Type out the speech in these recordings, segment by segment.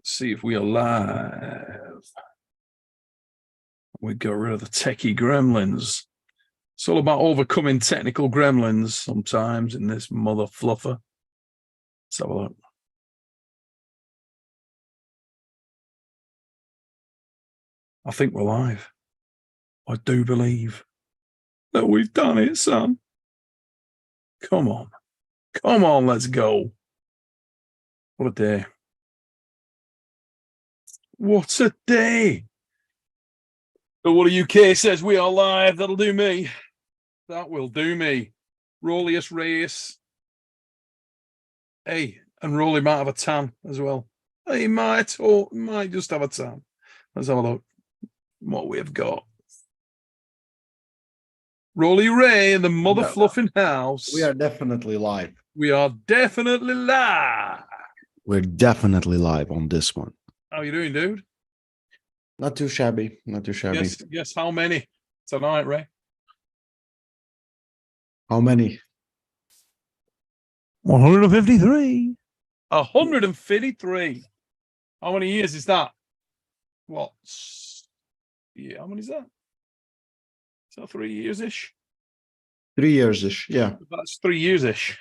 See if we are live. We got rid of the techie gremlins. It's all about overcoming technical gremlins sometimes in this mother fluffer. Let's have a look. I think we're live. I do believe that we've done it, son. Come on. Come on, let's go. What a day. What a day. But what the UK says we are live. That'll do me. That will do me. Rollius Reyes. Hey, and Rolly might have a tan as well. He might, or might just have a tan. Let's have a look what we've got. Rolly Ray in the mother fluffing house. We are definitely live. We are definitely live. We're definitely live on this one. How you doing, dude? Not too shabby. Not too shabby. Guess how many tonight, Ray? How many? 153. 153. How many years is that? What? Yeah, how many is that? Is that 3 years-ish? 3 years-ish, yeah. That's 3 years-ish.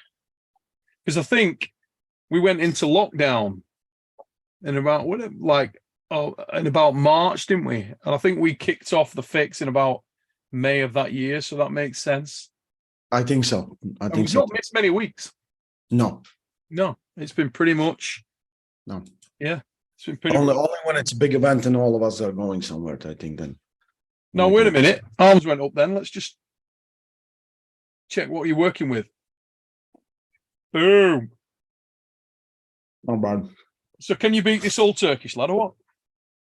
Because I think we went into lockdown in about in about March, didn't we? And I think we kicked off the fix in about May of that year, so that makes sense. I think so. I think so. We've not missed many weeks. No. No, it's been pretty much. No. Yeah, it's been pretty. Only when it's a big event and all of us are going somewhere, I think then. No, wait a minute. Arms went up then. Let's just check what you're working with. Boom. Not bad. So can you beat this old Turkish lad or what?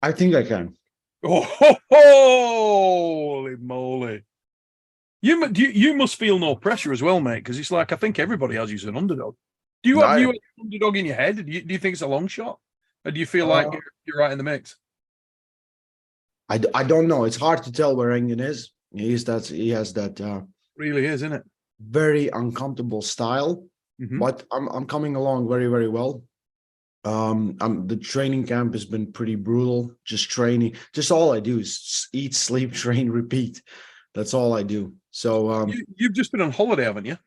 I think I can. Oh, holy moly. You must feel no pressure as well, mate, because it's like I think everybody has you as an underdog. Do you have you an underdog in your head? Do you think it's a long shot? Or do you feel like you're right in the mix? I don't know. It's hard to tell where Engin is. He has that Really is, isn't it? very uncomfortable style. Mm-hmm. But I'm coming along very, very well. The training camp has been pretty brutal. Just training. Just all I do is eat, sleep, train, repeat. That's all I do. So you've just been on holiday, haven't you?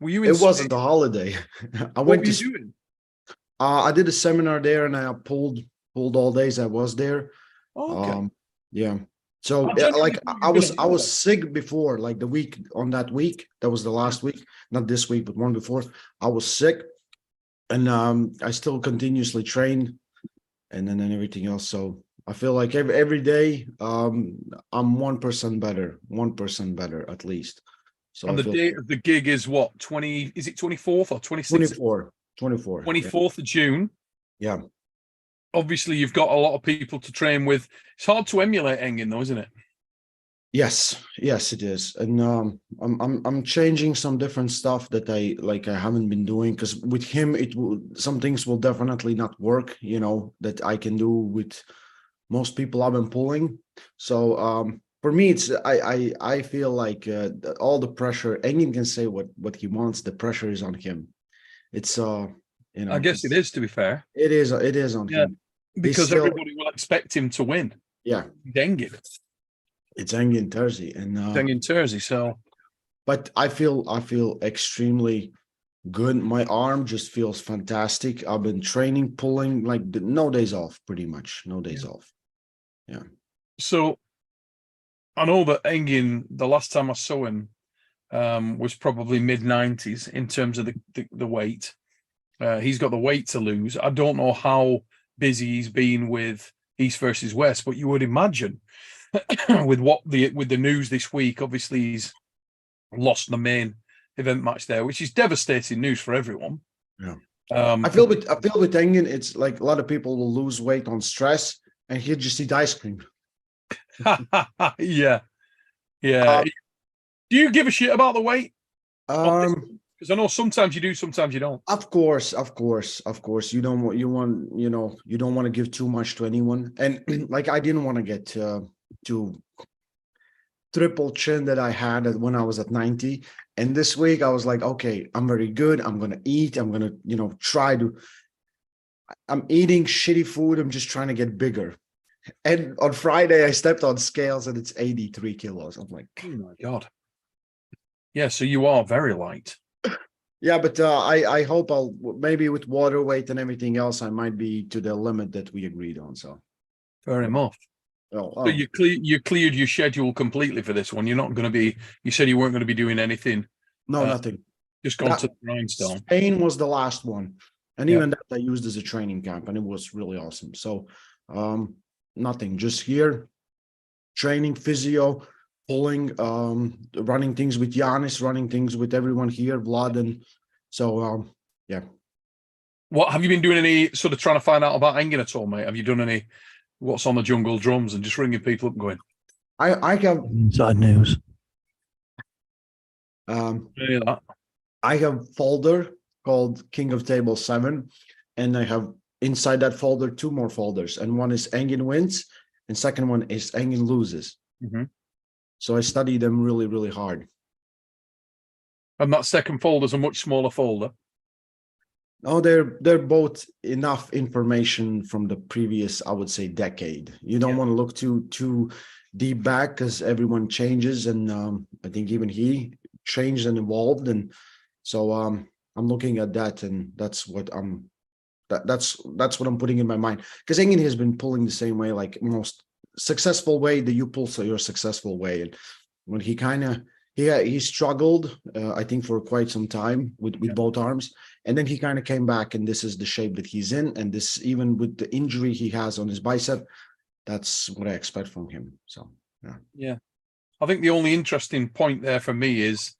Were you? It wasn't a holiday. I went to. Doing? I did a seminar there, and I pulled all days I was there. Oh, okay. Yeah. So I was sick before, like the week on that week. That was the last week, not this week, but one before. I was sick, and I still continuously trained, and then everything else. So I feel like every day I'm 1% better at least. So and the date of the gig is what? 20? Is it 24th or 26th? 24. 24th of June. Yeah. Obviously, you've got a lot of people to train with. It's hard to emulate Engin, though, isn't it? Yes, it is, and I'm changing some different stuff that I haven't been doing, because with him some things will definitely not work. That I can do with most people I've been pulling. So for me, it's I feel like all the pressure. Engin can say what he wants. The pressure is on him. It's I guess it is, to be fair. It is on him. Because everybody will expect him to win. Yeah. Engin. It's Engin Terzi. And Engin Terzi, so. But I feel extremely good. My arm just feels fantastic. I've been training, pulling, like no days off, pretty much. No days off. Yeah. So I know that Engin, the last time I saw him, was probably mid-90s in terms of the weight. He's got the weight to lose. I don't know how busy he's been with East versus West, but you would imagine with the news this week, obviously he's lost the main event match there, which is devastating news for everyone. Yeah. I feel with Engin, it's like a lot of people will lose weight on stress, and he'll just eat ice cream. Yeah. Do you give a shit about the weight? Because I know sometimes you do, sometimes you don't. Of course. You don't want to give too much to anyone. And like I didn't want to get to triple chin that I had when I was at 90. And this week I was like, okay, I'm very good. I'm gonna eat. I'm gonna, try to. I'm eating shitty food. I'm just trying to get bigger. And on Friday, I stepped on scales and it's 83 kilos. I'm like, Oh my God. Yeah, so you are very light. yeah, but I hope I'll maybe with water weight and everything else, I might be to the limit that we agreed on. So Fair enough. oh, So you cleared your schedule completely for this one. You're not going to be. You said you weren't going to be doing anything. no, nothing. Just gone That to the grindstone. Spain was the last one, and Yep. even that I used as a training camp, and it was really awesome. So nothing, just here, training, physio, pulling, running things with Giannis, running things with everyone here, Vlad, and so yeah. What have you been doing? Any sort of trying to find out about Engin at all, mate? Have you done any? What's on the jungle drums and just ringing people up and going? I have Inside news. Any of that? I have folder called King of Table 7, and I have inside that folder 2 more folders, and one is Engin wins, and second one is Engin loses. Mm-hmm. So I study them really, really hard. And that second folder's a much smaller folder. Oh, they're both enough information from the previous, I would say, decade. You don't want to look too deep back because everyone changes, and I think even he changed and evolved, and so I'm looking at that, and that's what that's what I'm putting in my mind, because Engin has been pulling the same way, like most successful way that you pull, so your successful way. And when he kind of he struggled, I think, for quite some time with both arms, and then he kind of came back, and this is the shape that he's in, and this, even with the injury he has on his bicep, that's what I expect from him. So yeah. I think the only interesting point there for me is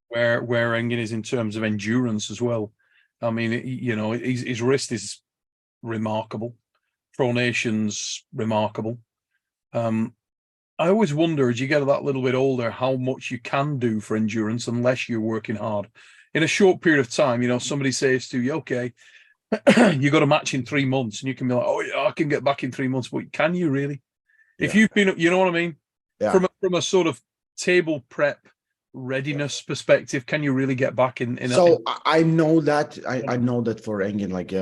where Engin is in terms of endurance as well. I mean, you know, his wrist is remarkable, pronation's remarkable. I always wonder, as you get that little bit older, how much you can do for endurance unless you're working hard. In a short period of time, you know, somebody says to you, okay, you got a match in 3 months, and you can be like, oh yeah, I can get back in 3 months, but can you really? Yeah. If you've been, you know what I mean? Yeah. From a sort of table prep readiness perspective, can you really get back in so I know that I know that for Engin, like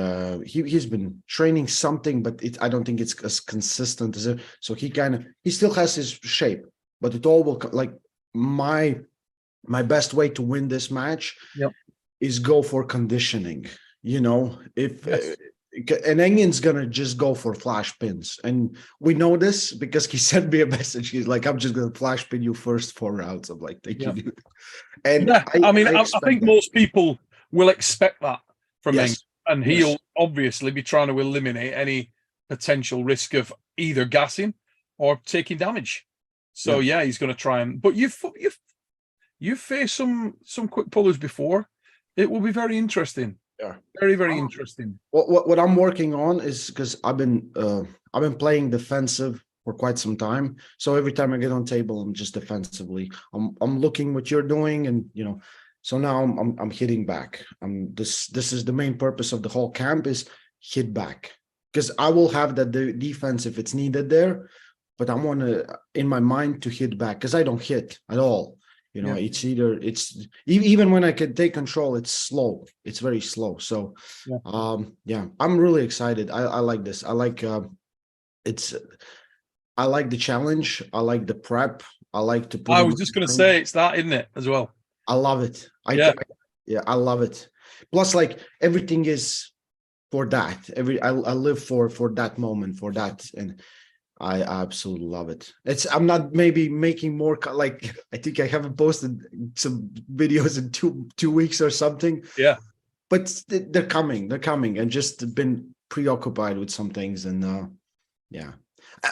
he's been training something, but I don't think it's as consistent as it. So he still has his shape, but it all will, like, my best way to win this match is go for conditioning. You know, if and Engin's gonna just go for flash pins, and we know this because he sent me a message. He's like, "I'm just gonna flash pin you first 4 rounds." I'm like, "Thank you, dude." And I think most people will expect that from Engin, and he'll obviously be trying to eliminate any potential risk of either gassing or taking damage. So he's going to try and. But you've faced some quick pullers before. It will be very interesting. Yeah, very, very interesting. What I'm working on is, because I've been playing defensive for quite some time. So every time I get on table, I'm just defensively. I'm looking what you're doing, and you know. So now I'm hitting back. This is the main purpose of the whole camp, is hit back, because I will have that defense if it's needed there, but I want to, in my mind, to hit back, because I don't hit at all. You know, it's even when I can take control, it's slow. It's very slow. So, I'm really excited. I like this. I like I like the challenge. I like the prep. I like to put. I was just going to say, it's that, isn't it, as well? I love it. I love it. Plus, like, everything is for that. I live for that moment, for that, and I absolutely love it. I'm not maybe making more, like, I think I haven't posted some videos in two weeks or something. Yeah, but they're coming, and just been preoccupied with some things. And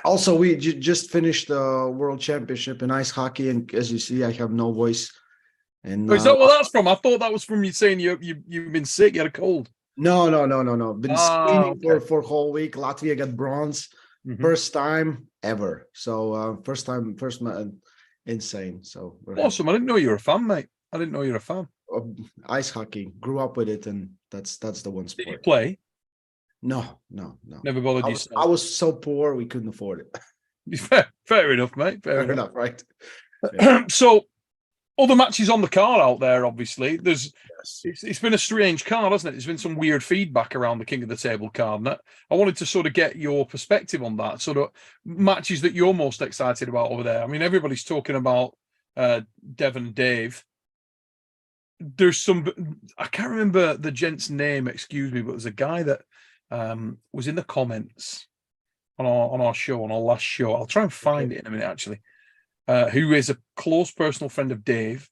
also, we just finished the World Championship in ice hockey, and as you see, I have no voice. And is that what that's from? I thought that was from you saying you've been sick, you had a cold. No. Been screaming for a whole week. Latvia got bronze. First time ever. So first insane. So awesome. I didn't know you were a fan, mate. I didn't know you were a fan. Ice hockey. Grew up with it, and that's the one sport. Did you play? No. Never bothered you. I was so poor we couldn't afford it. Fair enough, mate. Fair enough, right? So other matches on the card out there, obviously. Yes. It's been a strange card, hasn't it? There's been some weird feedback around the King of the Table card. And I wanted to sort of get your perspective on that, sort of matches that you're most excited about over there. I mean, everybody's talking about Devon Dave. There's some, I can't remember the gent's name, excuse me, but there's a guy that was in the comments on our show, on our last show. I'll try and find it in a minute, actually. Who is a close personal friend of Dave.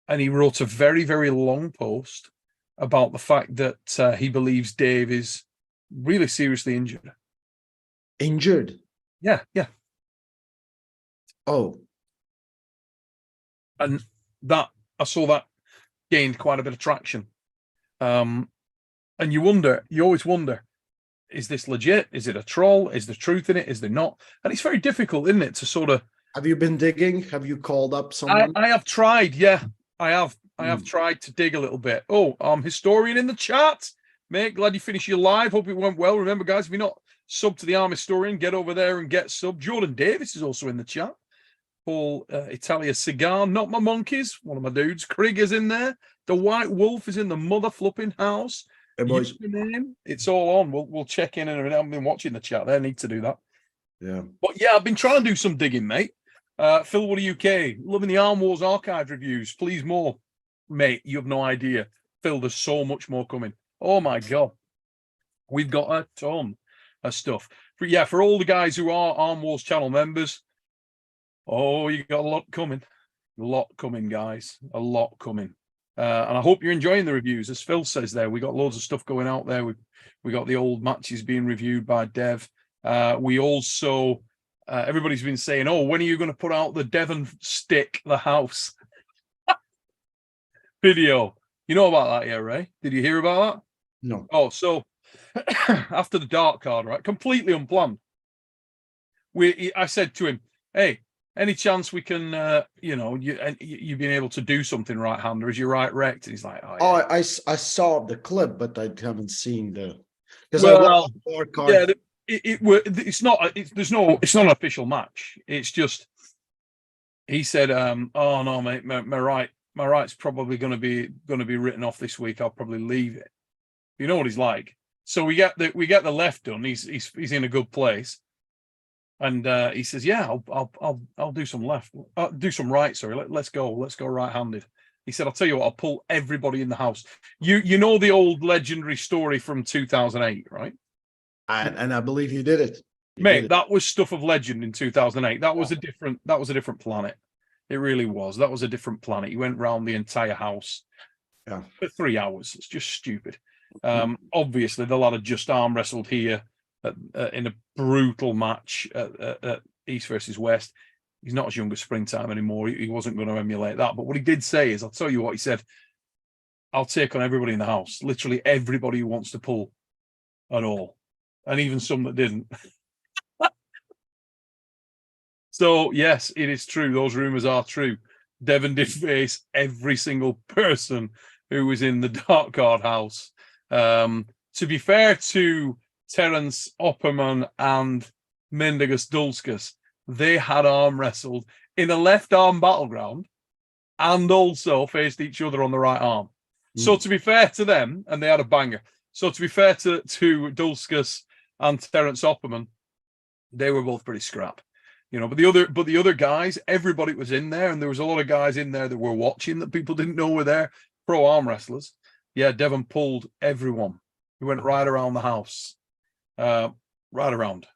And he wrote a very, very long post about the fact that he believes Dave is really seriously injured. Injured? Yeah, yeah. Oh. And that, I saw that gained quite a bit of traction. And you always wonder, is this legit? Is it a troll? Is there truth in it? Is there not? And it's very difficult, isn't it, to sort of... Have you been digging? Have you called up someone? I have tried, yeah. I have tried to dig a little bit. Oh, historian in the chat. Mate, glad you finished your live. Hope it went well. Remember, guys, if you're not sub to the Arm Historian, get over there and get sub. Jordan Davis is also in the chat. Paul Italia Cigar, Not My Monkeys, one of my dudes. Krieg is in there. The White Wolf is in the mother flipping house. Hey, boys. Username, it's all on. We'll check in a minute. I've been watching the chat there. I need to do that. Yeah. But yeah, I've been trying to do some digging, mate. Phil Woody UK, loving the Arm Wars archive reviews. Please more. Mate, you have no idea. Phil, there's so much more coming. Oh my God. We've got a ton of stuff. But yeah, for all the guys who are Arm Wars channel members, oh, you got a lot coming. A lot coming, guys. A lot coming. And I hope you're enjoying the reviews. As Phil says there, we got loads of stuff going out there. We got the old matches being reviewed by Dev. We also... everybody's been saying, oh, when are you going to put out the Devon Stick the House video? You know about that, yeah, Ray? Did you hear about that? No. Oh, so after the dark card, right? Completely unplanned. I said to him, hey, any chance we can, you've been able to do something right-hander? Is your right wrecked? And he's like, oh, yeah. I saw the clip, but I haven't seen the... Because yeah, it's not an official match. It's just, he said, oh no, mate, my right's probably going to be written off this week. I'll probably leave it. You know what he's like. So we get the left done. He's in a good place, and he says, yeah, I'll do some left, do some right. Sorry, let's go right-handed. He said, I'll tell you what, I'll pull everybody in the house. You know the old legendary story from 2008, right? And I believe you did it. Mate, that was stuff of legend in 2008. That was a different planet. It really was. That was a different planet. He went round the entire house for 3 hours. It's just stupid. Obviously, the lad had just arm wrestled here in a brutal match at East versus West. He's not as young as Springtime anymore. He wasn't going to emulate that. But what he did say is, I'll tell you what, he said, I'll take on everybody in the house. Literally everybody who wants to pull at all. And even some that didn't. So, yes, it is true. Those rumours are true. Devon did face every single person who was in the dark card house. To be fair to Terence Opperman and Mendigus Dulskus, they had arm wrestled in a left arm battleground and also faced each other on the right arm. So to be fair to them, and they had a banger. So to be fair to Dulskus and Terence Opperman, they were both pretty scrap, But the other guys, everybody was in there, and there was a lot of guys in there that were watching that people didn't know were there. Pro arm wrestlers. Yeah, Devon pulled everyone. He went right around the house, right around.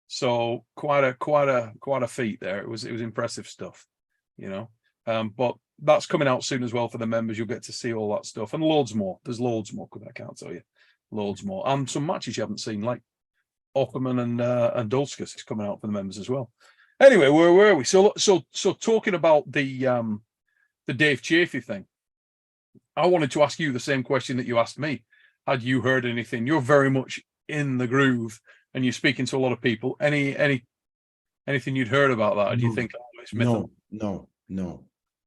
So quite a feat there. It was impressive stuff, But that's coming out soon as well for the members. You'll get to see all that stuff and loads more. There's loads more. I can't tell you, loads more, and some matches you haven't seen, like Opperman and Dulskus is coming out for the members as well. Anyway, where were we? So talking about the Dave Chafee thing, I wanted to ask you the same question that you asked me. Had you heard anything? You're very much in the groove, and you're speaking to a lot of people. Anything you'd heard about that? Or do you think it's myth? No.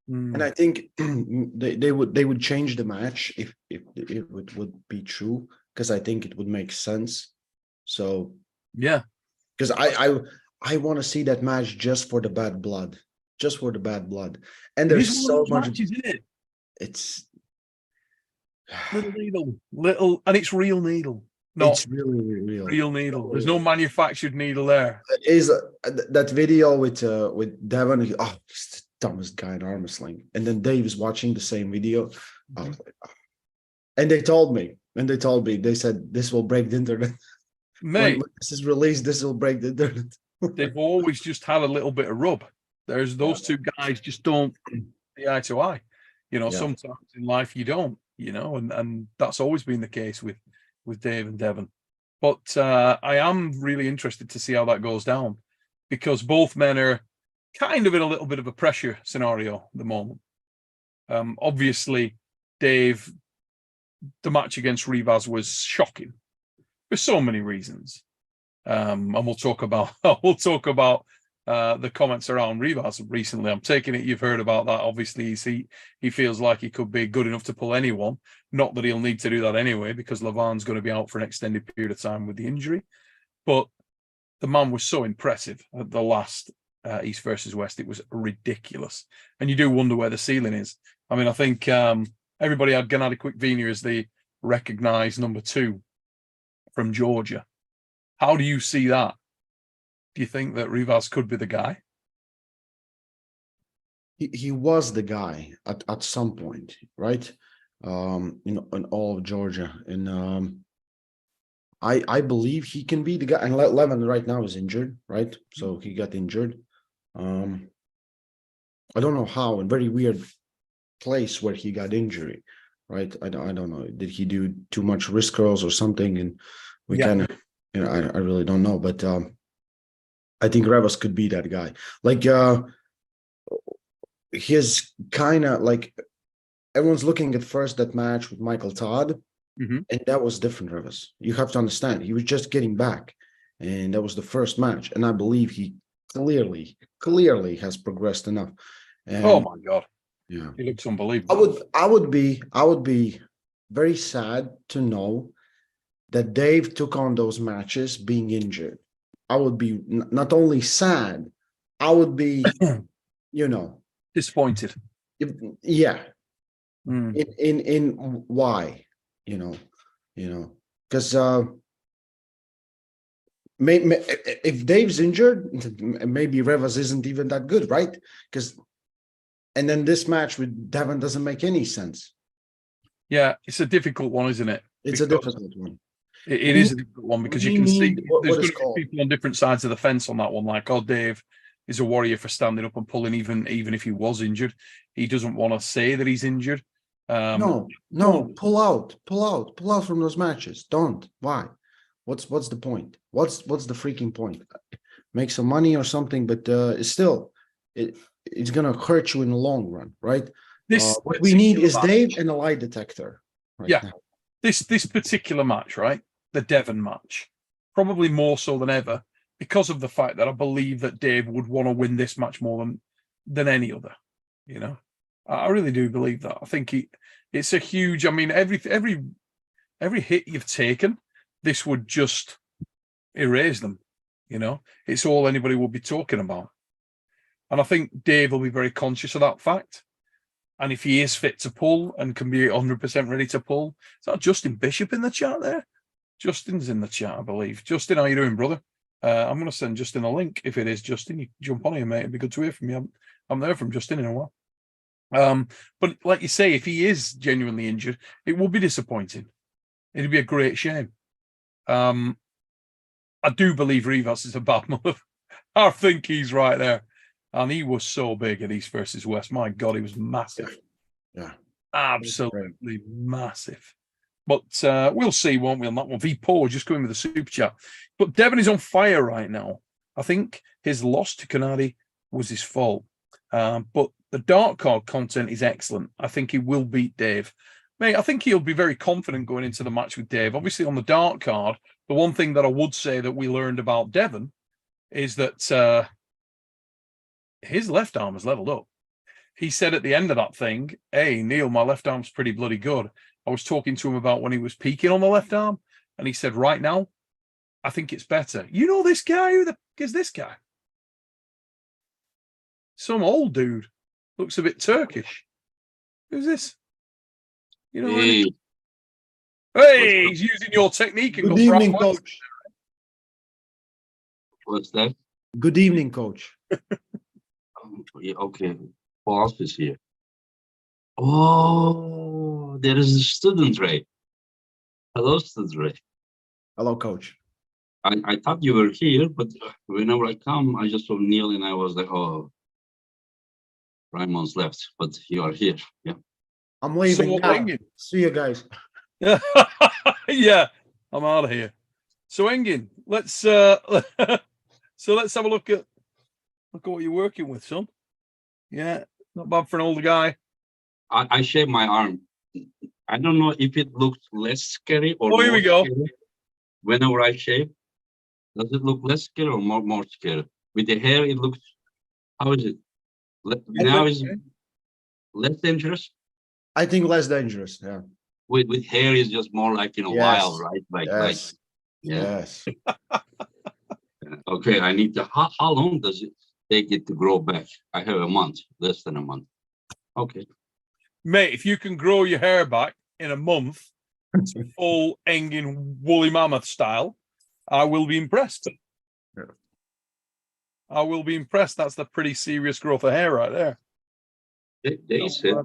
And I think they would change the match if it would be true, because I think it would make sense. So yeah, because I want to see that match just for the bad blood, just for the bad blood. And It is there's one of so those much. matches, isn't it? It's Little needle, little, and it's real needle, not it's really real. real needle. There's no manufactured needle there. Is that video with Devon? Oh, he's the dumbest guy in arm wrestling. And then Dave is watching the same video. I was like, oh. And they told me, they said this will break the internet. Mate, when this is released, this will break the internet. they've always just had a little bit of rub. There's those two guys just don't see eye to eye. You know, sometimes in life you don't, you know, and that's always been the case with Dave and Devon. But I am really interested to see how that goes down, because both men are kind of in a little bit of a pressure scenario at the moment. Obviously, Dave, the match against Rivas was shocking for so many reasons. And we'll talk about the comments around Rivas recently. I'm taking it you've heard about that. Obviously, he feels like he could be good enough to pull anyone. Not that he'll need to do that anyway, because Levan's going to be out for an extended period of time with the injury. But the man was so impressive at the last East versus West. It was ridiculous. And you do wonder where the ceiling is. I mean, I think everybody had Gennady Quickvina as the recognised number 2 from Georgia. How do you see that? Do you think that Rivas could be the guy? He was the guy at some point, right? In all of Georgia. And I believe he can be the guy. And Levin right now is injured, right? So he got injured. I don't know how, in very weird place where he got injury, right? I don't know. Did he do too much wrist curls or something? And we kind of, you know, I really don't know. But I think Rivas could be that guy. Like his kind of like everyone's looking at first that match with Michael Todd, and that was different. Rivas, you have to understand, he was just getting back, and that was the first match, and I believe he clearly has progressed enough. And, oh my God, yeah, he looks unbelievable. I would be very sad to know that Dave took on those matches being injured. I would be not only sad, I would be, you know, disappointed. Yeah. In why, you know, because if Dave's injured, maybe Rivas isn't even that good, right? Because and then this match with Devon doesn't make any sense. Yeah, it's a difficult one, isn't it? It's a difficult one. It is a difficult one because you can see there's going to be people on different sides of the fence on that one. Like, oh, Dave is a warrior for standing up and pulling, even if he was injured. He doesn't want to say that he's injured. No, pull out from those matches. Don't. Why? What's the point? What's the freaking point? Make some money or something, but it's still it's gonna hurt you in the long run, right? What we need is Dave and a lie detector. Right now. This particular match, right? The Devon match, probably more so than ever, because of the fact that I believe that Dave would want to win this match more than any other. You know, I really do believe that. I think it's a huge. I mean, every hit you've taken, this would just erase them. You know, it's all anybody will be talking about. And I think Dave will be very conscious of that fact. And if he is fit to pull and can be 100% ready to pull, is that Justin Bishop in the chat there? Justin's in the chat, I believe. Justin, how you doing, brother? I'm going to send Justin a link. If it is Justin, you jump on here, mate. It'd be good to hear from you. I'm there from Justin in a while. But like you say, if he is genuinely injured, it will be disappointing. It'd be a great shame. I do believe Rivas is a bad mother. I think he's right there. And he was so big at East versus West. My God, he was massive. Yeah. Absolutely massive. But we'll see, won't we, on that one? V Paul just going with the super chat. But Devon is on fire right now. I think his loss to Gennady was his fault. But the dark card content is excellent. I think he will beat Dave. Mate, I think he'll be very confident going into the match with Dave. Obviously, on the dark card, the one thing that I would say that we learned about Devon is that his left arm has leveled up. He said at the end of that thing, hey, Neil, my left arm's pretty bloody good. I was talking to him about when he was peaking on the left arm, and he said, right now, I think it's better. You know this guy? Who the is this guy? some old dude. Looks a bit Turkish. Who's this? You know, Hey, hey, he's using your technique. And Good got evening, brown eyes. coach. what's that? Good evening, coach. Yeah, okay, boss is here. Oh, there is a student, Ray. Hello, student Ray. Hello, coach. I thought you were here, but whenever I come, I just saw Neil and I was like, oh, Raymond's left, but you are here. Yeah. I'm leaving So now. Engin. See you guys. Yeah, I'm out of here. So Engin, let's so let's have a look at what you're working with, son. Yeah, not bad for an older guy. I shaved my arm. I don't know if it looks less scary or Oh, here more we go. scary. Whenever I shave, does it look less scary or more scary? With the hair, it looks, how is it? Now is less dangerous? I think less dangerous. Yeah. With hair is just more like, you know, Yes. wild, right? Yes. Yeah. Yes. Okay, I need to, how long does it take it to grow back? I have a month, less than a month. Okay. Mate, if you can grow your hair back in a month to full Engin woolly mammoth style, I will be impressed. Yeah. I will be impressed. That's the pretty serious growth of hair right there. They said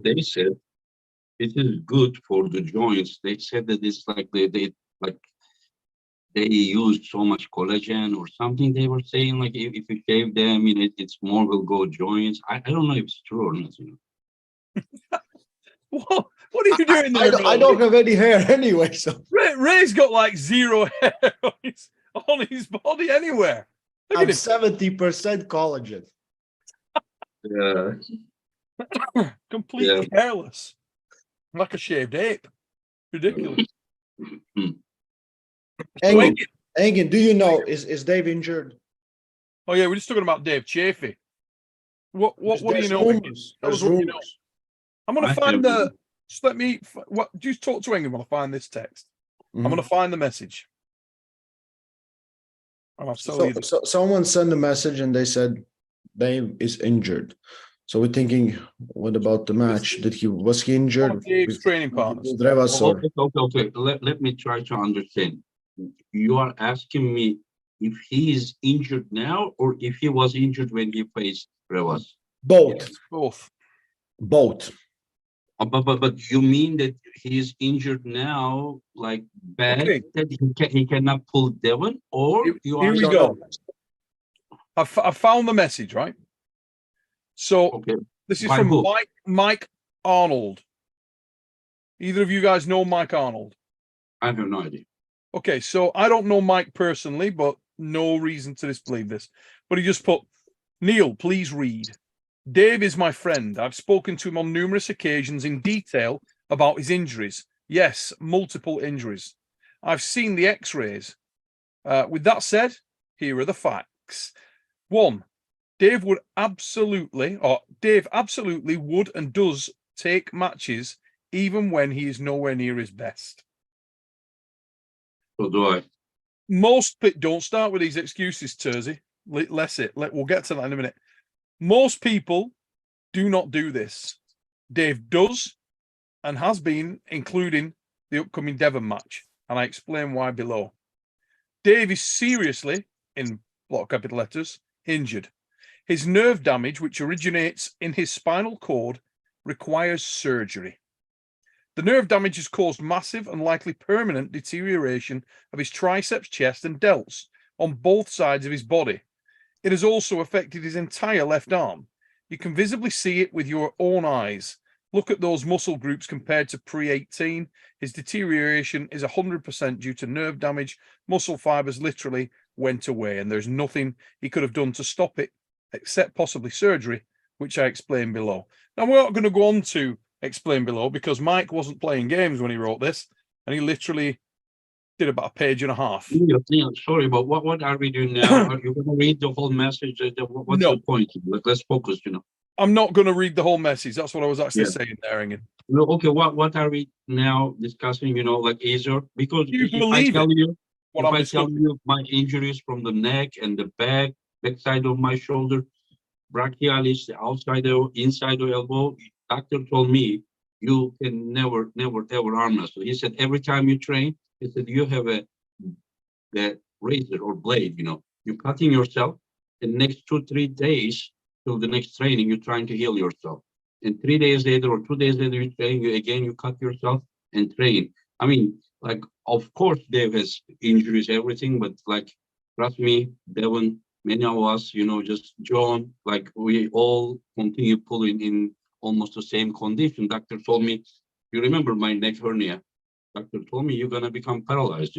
it is good for the joints. They said that it's like they use so much collagen or something. They were saying like if you shave them, it's more will go joints. I don't know if it's true or not. What are you doing there? I don't have any hair anyway, so Ray's got like zero hair on his body anywhere. Look I'm at 70% collagen. Yeah. him, completely hairless, like a shaved ape. Ridiculous. Engin, do you know is Dave injured? Oh yeah, we're just talking about Dave Chafee. What do you know? Rumors. Tell us There's what you know. rumors. I'm gonna I find have- the. Just let me. What? Just talk to Engin while I find this text. I'm Mhm. gonna find the message. And I'll tell you. So someone sent a message and they said Dave is injured. So we're thinking, what about the match? Was he One injured? of Dave's training partners. With Revas or- Okay. Let me try to understand. You are asking me if he is injured now or if he was injured when he faced Revas? Both. Yes, both. Both. But you mean that he is injured now, like bad, Okay. that he cannot pull Devon, or you Here are we don't go. know. I found the message, right? So okay? this is By from who? Mike Arnold. Either of you guys know Mike Arnold? I have no idea. Okay, so I don't know Mike personally, but no reason to disbelieve this. But he just put, Neil, please read. Dave is my friend. I've spoken to him on numerous occasions in detail about his injuries. Yes, multiple injuries. I've seen the x-rays. With that said, here are the facts. 1, Dave absolutely would and does take matches even when he is nowhere near his best. So do I. Don't start with these excuses, Tersey. We'll get to that in a minute. Most people do not do this. Dave does and has been, including the upcoming Devon match, and I explain why below. Dave is seriously, in block capital letters, injured. His nerve damage, which originates in his spinal cord, requires surgery. The nerve damage has caused massive and likely permanent deterioration of his triceps, chest, and delts on both sides of his body. It has also affected his entire left arm. You can visibly see it with your own eyes. Look at those muscle groups compared to pre-18. His deterioration is 100% due to nerve damage. Muscle fibers literally went away, and there's nothing he could have done to stop it, except possibly surgery, which I explain below. Now, we're not going to go on to explain below because Mike wasn't playing games when he wrote this, and he literally did about a page and a half. Neil, sorry, but what are we doing now? Are you going to read the whole message? What's No. the point? Let's focus, I'm not going to read the whole message. That's what I was actually saying there, Engin. No, okay, what are we now discussing, like easier? Because Do you if I believe tell you, what if I'm I tell discussing? you my injuries from the neck and the back side of my shoulder, brachialis, the outside or inside the elbow. Doctor told me you can never arm wrestle. He said every time you train, he said you have the razor or blade, you're cutting yourself. The next 2-3 days till the next training, you're trying to heal yourself. And 3 days later or 2 days later, you train, you cut yourself and train. I mean, like, of course, Dave has injuries, everything, but like, trust me, Devon, many of us, just John, like, we all continue pulling in almost the same condition. Doctor told me, you remember my neck hernia? Doctor told me you're gonna become paralyzed,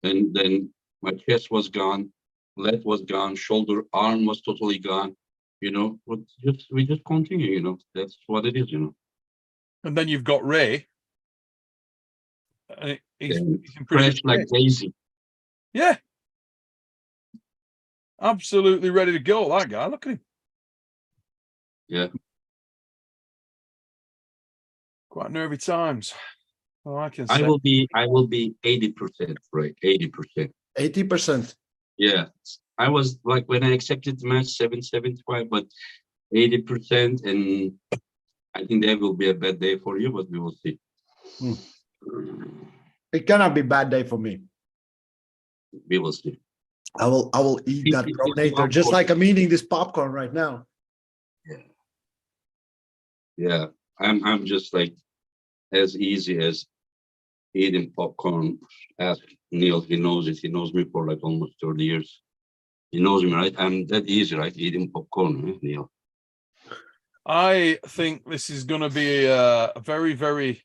and then my chest was gone, leg was gone, shoulder, arm was totally gone, but we just continue, that's what it is, And then you've got Ray. He's in pretty fresh like Daisy. Yeah. Absolutely ready to go, that guy. Look at him. Yeah. Quite nervy times. Well, I can say. I will be 80%, right? 80%. 80%. Yeah. I was like, when I accepted the match, 775, but 80%, and I think that will be a bad day for you, but we will see. It cannot be a bad day for me. We will see. I will eat that pronator just like I'm eating this popcorn right now. Yeah. I'm just like as easy as eating popcorn. Ask Neil, he knows it. He knows me for like almost 30 years. He knows me, right? I'm that easy, right? Eating popcorn, right, Neil? I think this is going to be a very, very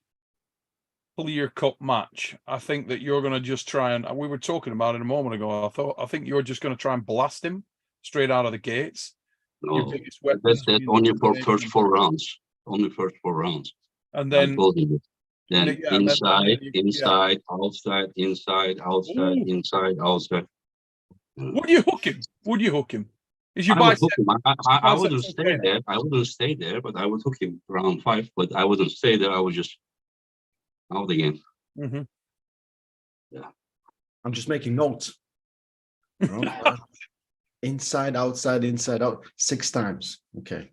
clear-cut match. I think that you're going to just try and, we were talking about it a moment ago, I think you're just going to try and blast him straight out of the gates. No, that's only for first 4 rounds. Only first 4 rounds. And then, then inside, inside, outside, inside, outside, inside, outside. Would you hook him? Would you hook him? Is your I would bicep? hook him. I wouldn't stay there. I wouldn't stay there, but I would hook him round 5. But I wouldn't stay there. I would just out again. Yeah. I'm just making notes. Inside, outside, inside, out, 6 times. Okay.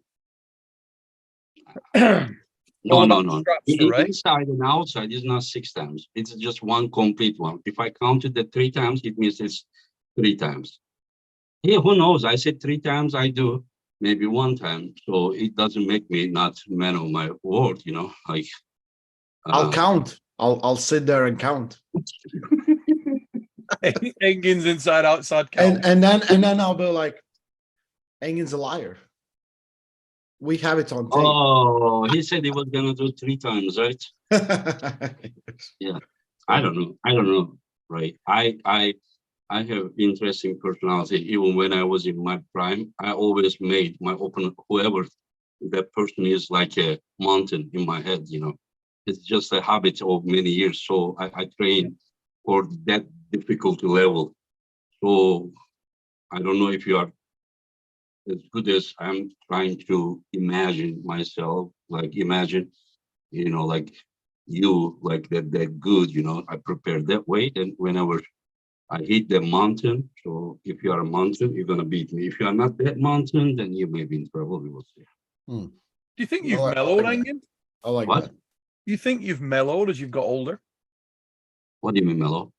No. Inside and outside is not 6 times. It's just one complete one. If I counted the 3 times, it means it's 3 times. Yeah, who knows? I said 3 times. I do maybe 1 time. So it doesn't make me not man of my word, like. I'll count. I'll sit there and count. Engin's inside, outside count. And then I'll be like, Engin's a liar. We have it on tape. Oh, he said he was gonna do 3 times, right? Yeah. I don't know. Right. I have interesting personality. Even when I was in my prime, I always made my opponent, whoever that person is, like a mountain in my head, It's just a habit of many years. So I train for that difficulty level. So I don't know if you are as good as I'm trying to imagine myself, like imagine, like you, like that good, I prepare that way. And whenever I hit the mountain, so if you are a mountain, you're going to beat me. If you are not that mountain, then you may be in trouble, we will see. Do you think you've mellowed, Engin? I like What? that. You think you've mellowed as you've got older? What do you mean, mellow?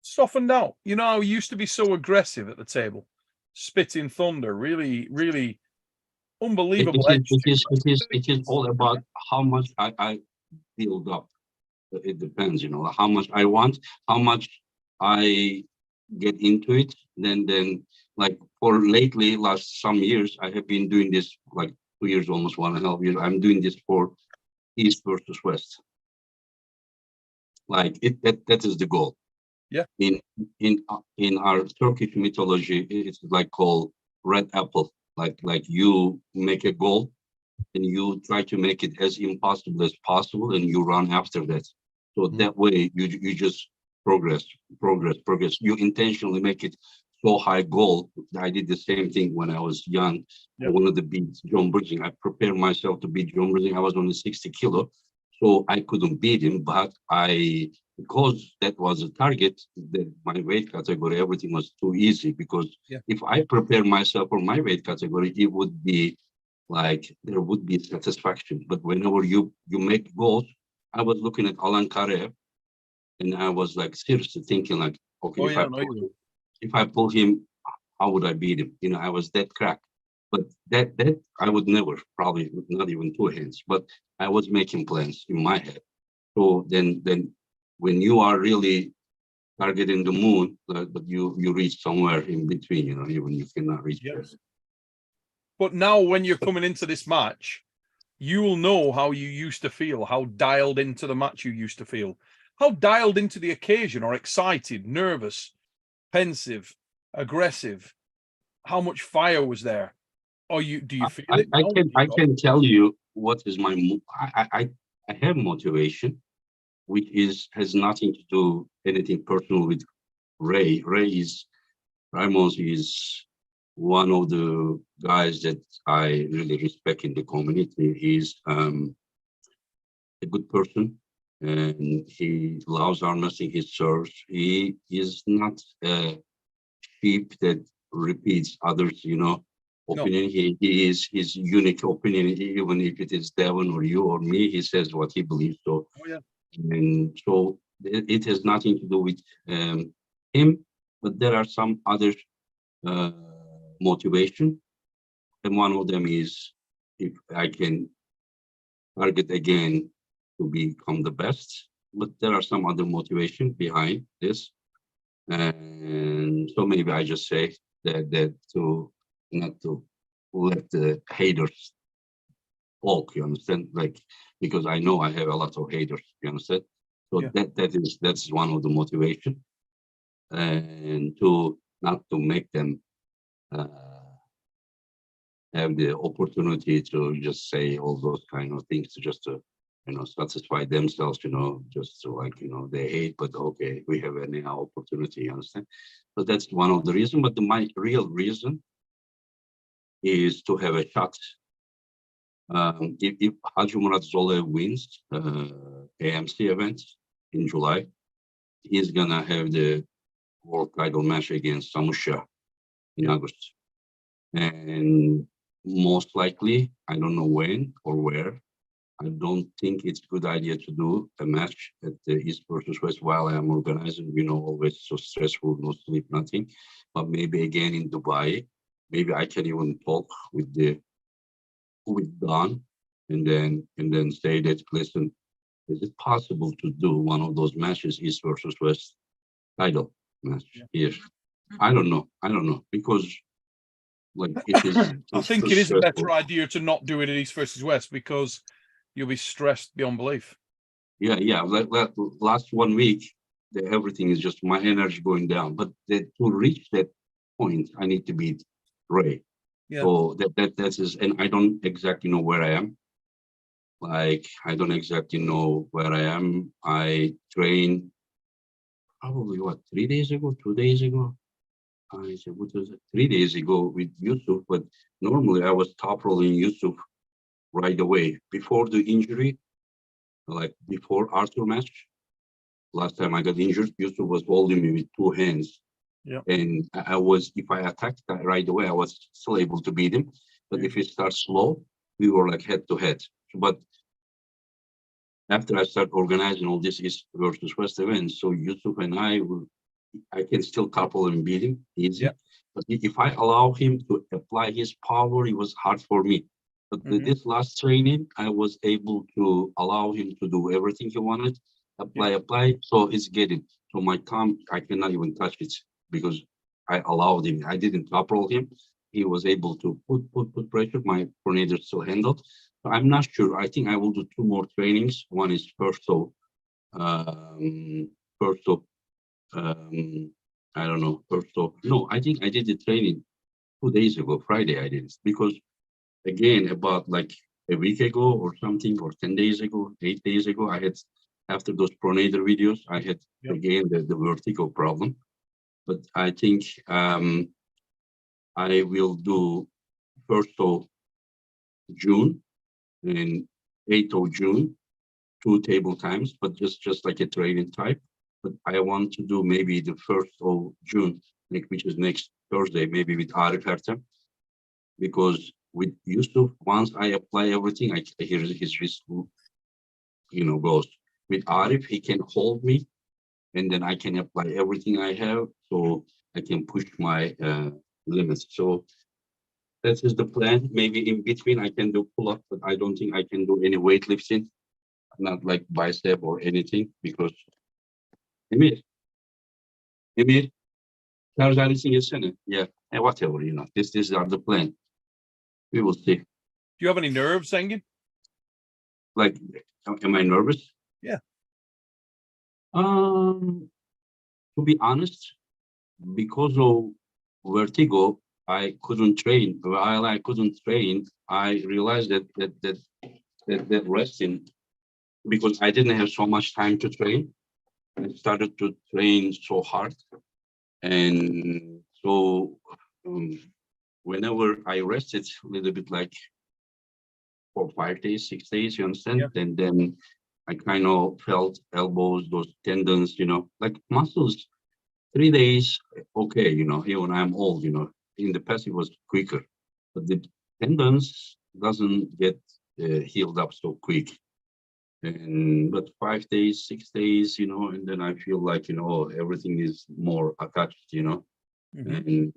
Softened out. You know, you used to be so aggressive at the table, spitting thunder, really, really unbelievable. It is all about how much I build up. It depends, how much I want, how much I get into it. Then like for lately, last some years, I have been doing this like 2 years, almost 1.5 years. I'm doing this for East versus West. Like that is the goal. Yeah. In our Turkish mythology, it's like called red apple. Like you make a goal and you try to make it as impossible as possible, and you run after that. So that way you just progress. You intentionally make it so high goal. I did the same thing when I was young. I wanted to beat John Bridging. I prepared myself to beat John Bridging. I was only 60 kilo, so I couldn't beat him, but I because that was a target, that my weight category, everything was too easy. Because Yeah. if I prepare myself for my weight category, it would be like there would be satisfaction. But whenever you make goals, I was looking at Alan Karev, and I was like seriously thinking like, okay, Oh, yeah, I know you will. if I pull him, how would I beat him? You know, I was that crack. But that I would never, probably not even 2 hands. But I was making plans in my head. So then when you are really targeting the moon, but you reach somewhere in between, you know, even you cannot reach Yep. there. But now when you're coming into this match, you will know how you used to feel, how dialed into the match you used to feel, how dialed into the occasion, or excited, nervous, pensive, aggressive, how much fire was there. Or do you feel it now? I can tell you what is my I have motivation, which has nothing to do anything personal with Ray. Ramos is one of the guys that I really respect in the community. He's a good person, and he loves arm wrestling. He serves. He is not a sheep that repeats others, you know, No. opinion. He is his unique opinion, even if it is Devon or you or me. He says what he believes. So, Oh, yeah. and so it has nothing to do with him, but there are some other uh, motivation, and one of them is if I can target again to become the best. But there are some other motivation behind this, and so maybe I just say that to not to let the haters talk. You understand? Like, because I know I have a lot of haters. You understand? So Yeah. that's one of the motivation, and to not to make them have the opportunity to just say all those kind of things, to just to satisfy themselves, just to, like, they hate, but okay, we have a now opportunity. You understand? So that's one of the reason. But my real reason is to have a shot. If Haji Murat Zola wins AMC event in July, he's gonna have the world title match against Samusha in August. And most likely, I don't know when or where, I don't think it's a good idea to do a match at the East versus West while I am organizing, always so stressful, no sleep, nothing. But maybe again in Dubai, maybe I can even talk with Don, and then say that, listen, is it possible to do one of those matches, East versus West title match here? I don't know, because like it is I think too it is a better stressful. idea to not do it at East versus West, because you'll be stressed beyond belief. Yeah. Like last 1 week, everything is just my energy going down. But to reach that point, I need to beat Ray. Yeah. So that is, and I don't exactly know where I am. Like, I don't exactly know where I am. I trained probably 3 days ago, 2 days ago. I said, what was it? 3 days ago with Yusuf, but normally I was top rolling Yusuf right away before the injury, like before Arthur match. Last time I got injured, Yusuf was holding me with 2 hands. Yeah. And I was, if I attacked that right away, I was still able to beat him. But if it starts slow, we were like head to head. But after I start organizing all this East versus West events, so Yusuf and I can still couple and beat him easy. Yeah. But if I allow him to apply his power, it was hard for me. But this last training, I was able to allow him to do everything he wanted, apply. So it's getting. So my thumb, I cannot even touch it because I allowed him. I didn't top roll him. He was able to put pressure. My tornado still handled. So I'm not sure. I think I will do 2 more trainings. One is um, I don't know, no, I think I did the training 2 days ago, Friday I did it, because again, about like a week ago or something, or 10 days ago, 8 days ago, I had, after those pronator videos, I had again the vertigo problem. But I think I will do 1st of June and 8th of June, 2 table times, but just like a training type. but I want to do maybe the 1st of June, which is next Thursday, maybe with Arif Ertem, because with Yusuf, once I apply everything, I hear his wrist, goes. With Arif, he can hold me, and then I can apply everything I have, so I can push my limits. So that is the plan. Maybe in between I can do pull-up, but I don't think I can do any weightlifting, not like bicep or anything, because Emir, şarj aleti geçsene. Yeah, whatever, these are the plan. We will see. Do you have any nerves, Engin? Like, am I nervous? Yeah. To be honest, because of vertigo, I couldn't train. While I couldn't train, I realized that resting, because I didn't have so much time to train, I started to train so hard, and so whenever I rested a little bit, like for 5 days, 6 days, you understand? Yeah. And then I kind of felt elbows, those tendons, like muscles. 3 days, okay, even I'm old, in the past it was quicker, but the tendons doesn't get healed up so quick. But 5 days, 6 days, and then I feel like, everything is more attached, Mhm. and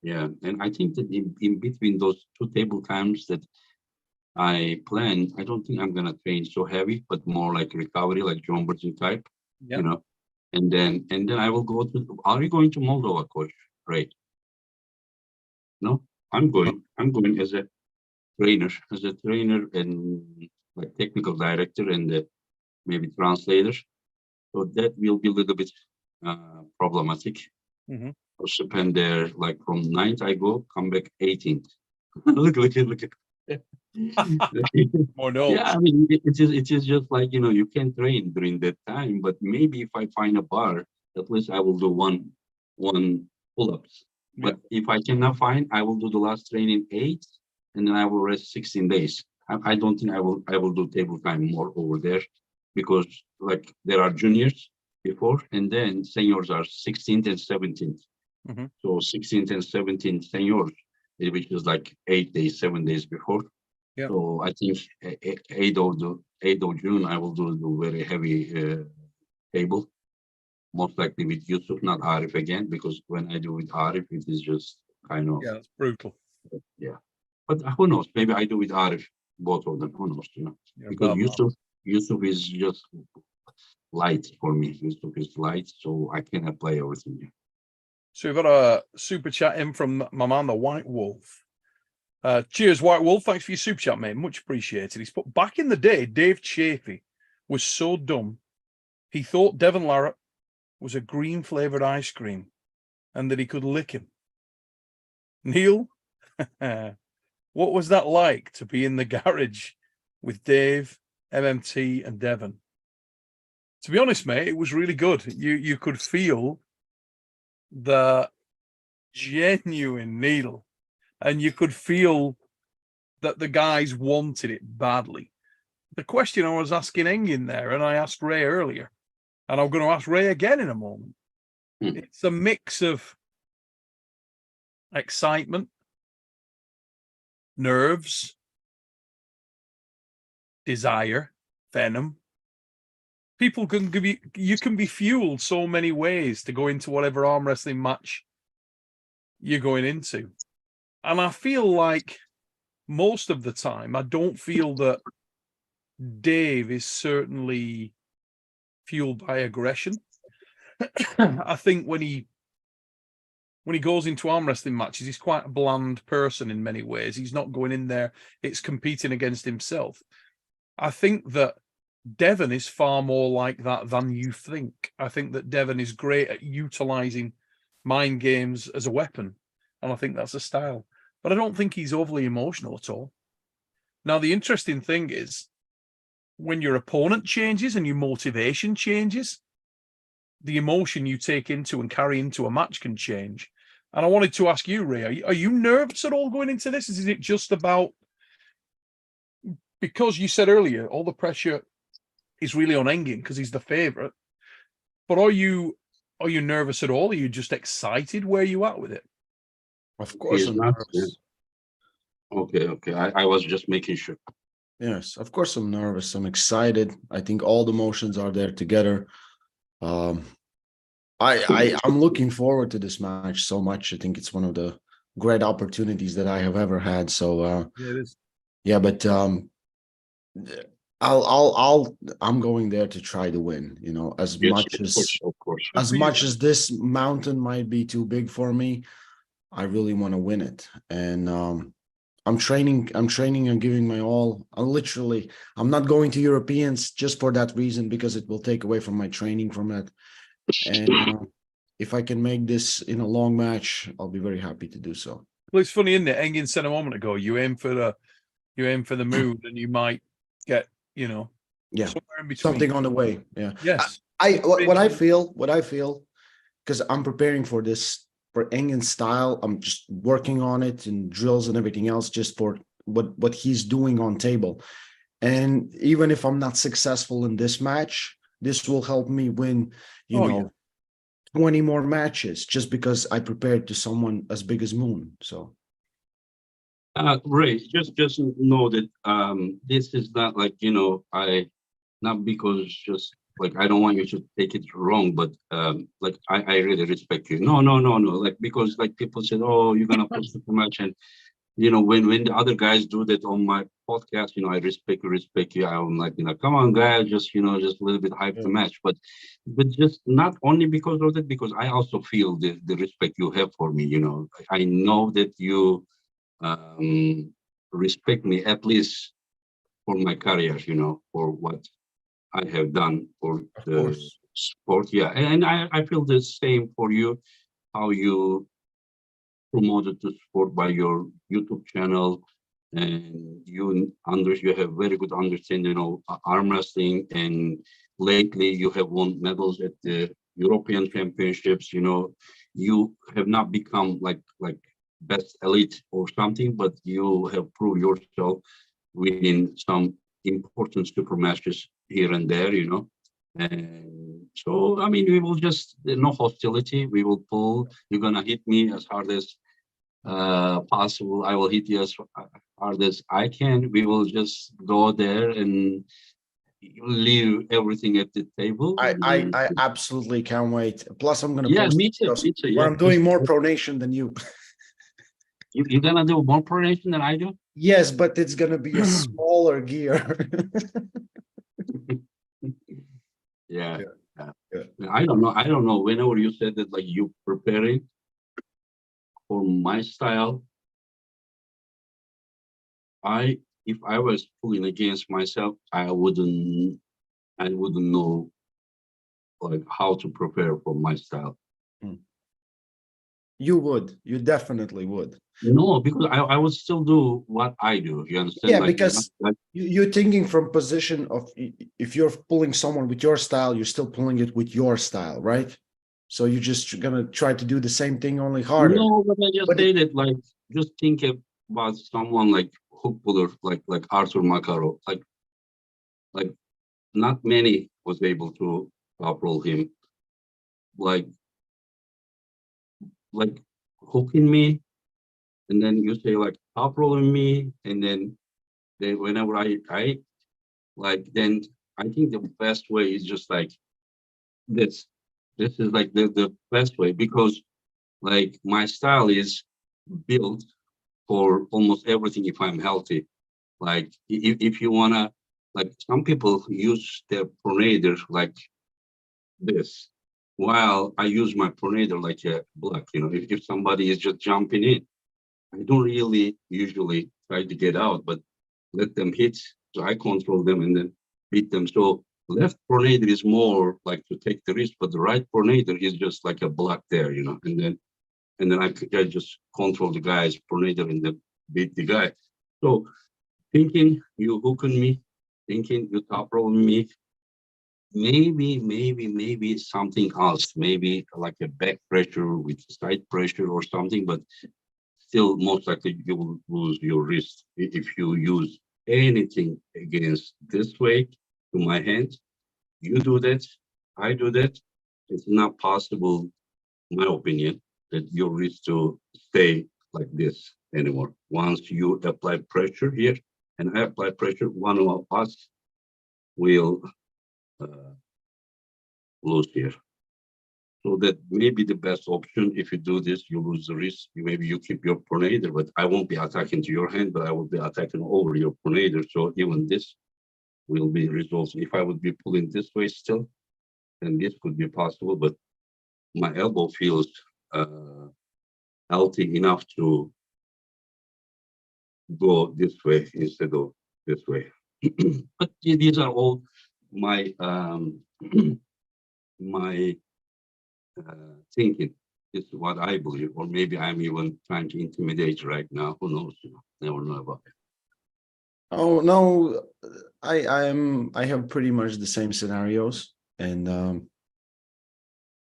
yeah, and I think that in between those 2 table times that I plan, I don't think I'm gonna train so heavy, but more like recovery, like John Burton type, Yeah. and then I will go to. Are you going to Moldova, Coach? Right? No, I'm going. I'm going as a trainer, and like technical director and maybe translator. So that will be a little bit problematic. Mhm. I'll spend there like from 9th I go, come back 18th. look. More notes. Yeah, I mean, it is just like, you can train during that time, but maybe if I find a bar, at least I will do one pull-ups. But if I cannot find, I will do the last training 8, and then I will rest 16 days. I don't think I will do table time more over there, because like there are juniors before, and then seniors are 16th and 17th. Mhm. So 16th and 17th seniors, which is like 8 days, 7 days before. Yeah. So I think 8th of June, I will do the very heavy table, most likely with Yusuf, not Arif again, because when I do with Arif, it is just kind of, Yeah, it's brutal. yeah. But who knows? Maybe I do with Arif, both of them. Who knows? You're Because about that. Yusuf is just light for me. Yusuf is light, so I can apply everything. So we've got a super chat in from my man, the White Wolf. Cheers, White Wolf. Thanks for your super chat, mate. Much appreciated. He's put back in the day, Dave Chafee was so dumb. He thought Devon Larratt was a green flavored ice cream and that he could lick him. Neil, what was that like to be in the garage with Dave, MMT, and Devon? To be honest, mate, it was really good. You could feel the genuine needle, and you could feel that the guys wanted it badly. The question I was asking Engin there, and I asked Ray earlier, and I'm going to ask Ray again in a moment. It's a mix of excitement, nerves, desire, venom. People can give you can be fueled so many ways to go into whatever arm wrestling match you're going into. And I feel like most of the time, I don't feel that Dave is certainly fueled by aggression. I think when he goes into arm wrestling matches, he's quite a bland person in many ways. He's not going in there, it's competing against himself. I think that Devon is far more like that than you think. I think that Devon is great at utilizing mind games as a weapon, and I think that's a style. But I don't think he's overly emotional at all. Now, the interesting thing is, when your opponent changes and your motivation changes, the emotion you take into and carry into a match can change. And I wanted to ask you, Ray, are you nervous at all going into this? Is it just about, because you said earlier, all the pressure is really on Engin because he's the favourite, But are you nervous at all? Are you just excited? Where are you at with it? Of course, He's I'm not. nervous. Okay. I was just making sure. Yes, of course, I'm nervous. I'm excited. I think all the emotions are there together. Um, I'm looking forward to this match so much. I think it's one of the great opportunities that I have ever had. So Yeah, it is. yeah, but I'm going there to try to win. You know, as Yes, much of course. Good for you. this mountain might be too big for me, I really want to win it. And I'm training and giving my all. I'm not going to Europeans just for that reason, because it will take away from my training from that. And if I can make this in a long match, I'll be very happy to do so. Well, it's funny, isn't it? Engin said a moment ago, you aim for the moon, and you might get, Yeah, somewhere in between. something on the way. Yeah. Yes. What I feel, because I'm preparing for this, for Engen's style. I'm just working on it and drills and everything else, just for what he's doing on table. And even if I'm not successful in this match, this will help me win, Oh, yeah. 20 more matches, just because I prepared to someone as big as Moon. So Ray, just know that this is not like, not because just like I don't want you to take it wrong, but like I really respect you. No. Like, because like people said, oh, you're gonna push too much, and when the other guys do that on my podcast, I respect you. I'm like, come on, guys, just just a little bit hype the match, but just not only because of that, because I also feel the respect you have for me. I know that you respect me, at least for my career, for what I have done for of the course, sport. Yeah, and I feel the same for you, how you promoted the sport by your YouTube channel, and you have very good understanding of arm wrestling, and lately you have won medals at the European Championships. You have not become like best elite or something, but you have proved yourself winning some important super matches here and there. And so, I mean, we will just, no hostility. We will pull. You're gonna hit me as hard as possible. I will hit you as hard as I can. We will just go there and leave everything at the table. I absolutely can't wait. Plus, I'm gonna Yeah, post me too. videos Me too. where Yeah, I'm doing more pronation than you. you're gonna do more pronation than I do. Yes, but it's gonna be a smaller gear. Yeah. Yeah. I don't know. I don't know. Whenever you said that, like you preparing for my style, if I was pulling against myself, I wouldn't know like how to prepare for my style. You definitely would. No, because I would still do what I do. You understand? Yeah, Like, because you're thinking from position of, if you're pulling someone with your style, you're still pulling it with your style, right? So you're just gonna try to do the same thing, only harder. no, but I just But say that, like, just think about someone like hook puller, like Arthur Makarov. Like not many was able to roll him. Like hooking me, and then you say like rolling me, and then whenever I like, then I think the best way is just like this. This is like the best way, because like my style is built for almost everything if I'm healthy. Like if you wanna, like some people use their pronator like this, while I use my pronator like a block. If somebody is just jumping in, I don't really usually try to get out, but let them hit. So I control them and then beat them. So left pronator is more like to take the risk, but the right pronator is just like a block there, and then I just control the guy's pronator and then beat the guy. So thinking you hooking me, thinking you top rolling me, maybe something else, maybe like a back pressure with side pressure or something, but still most likely you will lose your wrist if you use anything against this way to my hand. You do that, I do that, it's not possible, in my opinion, that your wrist to stay like this anymore. Once you apply pressure here and I apply pressure, one of us will lose here. So that may be the best option. If you do this, you lose the wrist. Maybe you keep your pronator, but I won't be attacking to your hand, but I will be attacking over your pronator. So even this will be resolved. If I would be pulling this way still, then this could be possible, but my elbow feels healthy enough to go this way instead of this way. But these are all my my thinking. It's what I believe, or maybe I'm even trying to intimidate right now. Who knows? You know, never know about it. Oh no, I have pretty much the same scenarios, and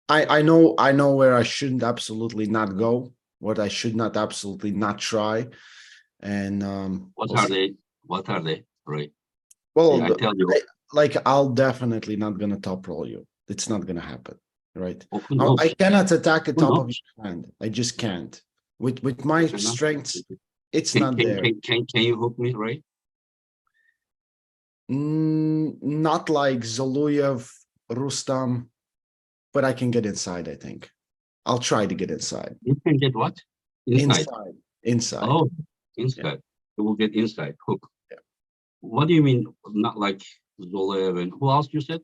I know where I shouldn't absolutely not go, what I should not absolutely not try, and What we'll are see. they? What are they? Right. Well, Yeah, I tell you. like I'll definitely not gonna top roll you. It's not gonna happen, right? Oh, who knows? I cannot attack the Who top of knows? your hand. I just can't. With my Fair enough. strengths, it's Can, not can, there. can you hook me, right? Not like Zoluyev, Rustam, but I can get inside, I think. I'll try to get inside. You can get what? Inside. Inside. Oh, inside. You will get inside hook. Yeah. What do you mean? Not like Zolev and who else you said?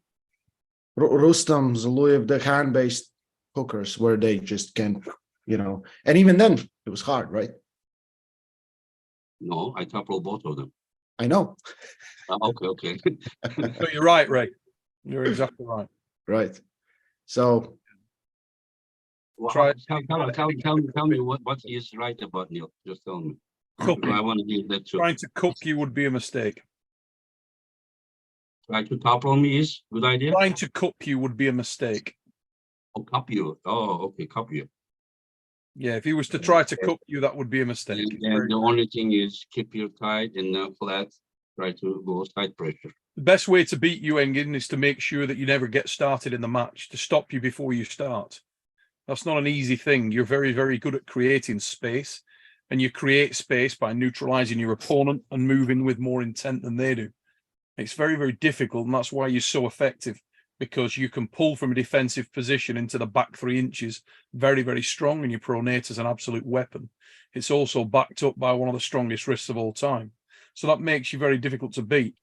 Rustam, Zoluyev, the hand-based hookers where they just can't, you know, and even then it was hard, right? No, I top roll both of them. I know. Okay. So you're right, Ray. You're exactly right. Right. So Well, Try- tell me what is right about Neil. Just tell me. Cooking. I want to hear that too. Trying to cook you would be a mistake. Try to top roll me is good idea. Trying to cook you would be a mistake. Oh, copy you. Oh, okay, copy you. Yeah, if he was to try to cook you, that would be a mistake. And the only thing is keep your tight and flat. Try to go side pressure. The best way to beat you, Engin, is to make sure that you never get started in the match, to stop you before you start. That's not an easy thing. You're very, very good at creating space, and you create space by neutralizing your opponent and moving with more intent than they do. It's very, very difficult, and that's why you're so effective, because you can pull from a defensive position into the back 3 inches very, very strong, and your pronate is an absolute weapon. It's also backed up by one of the strongest wrists of all time. So that makes you very difficult to beat.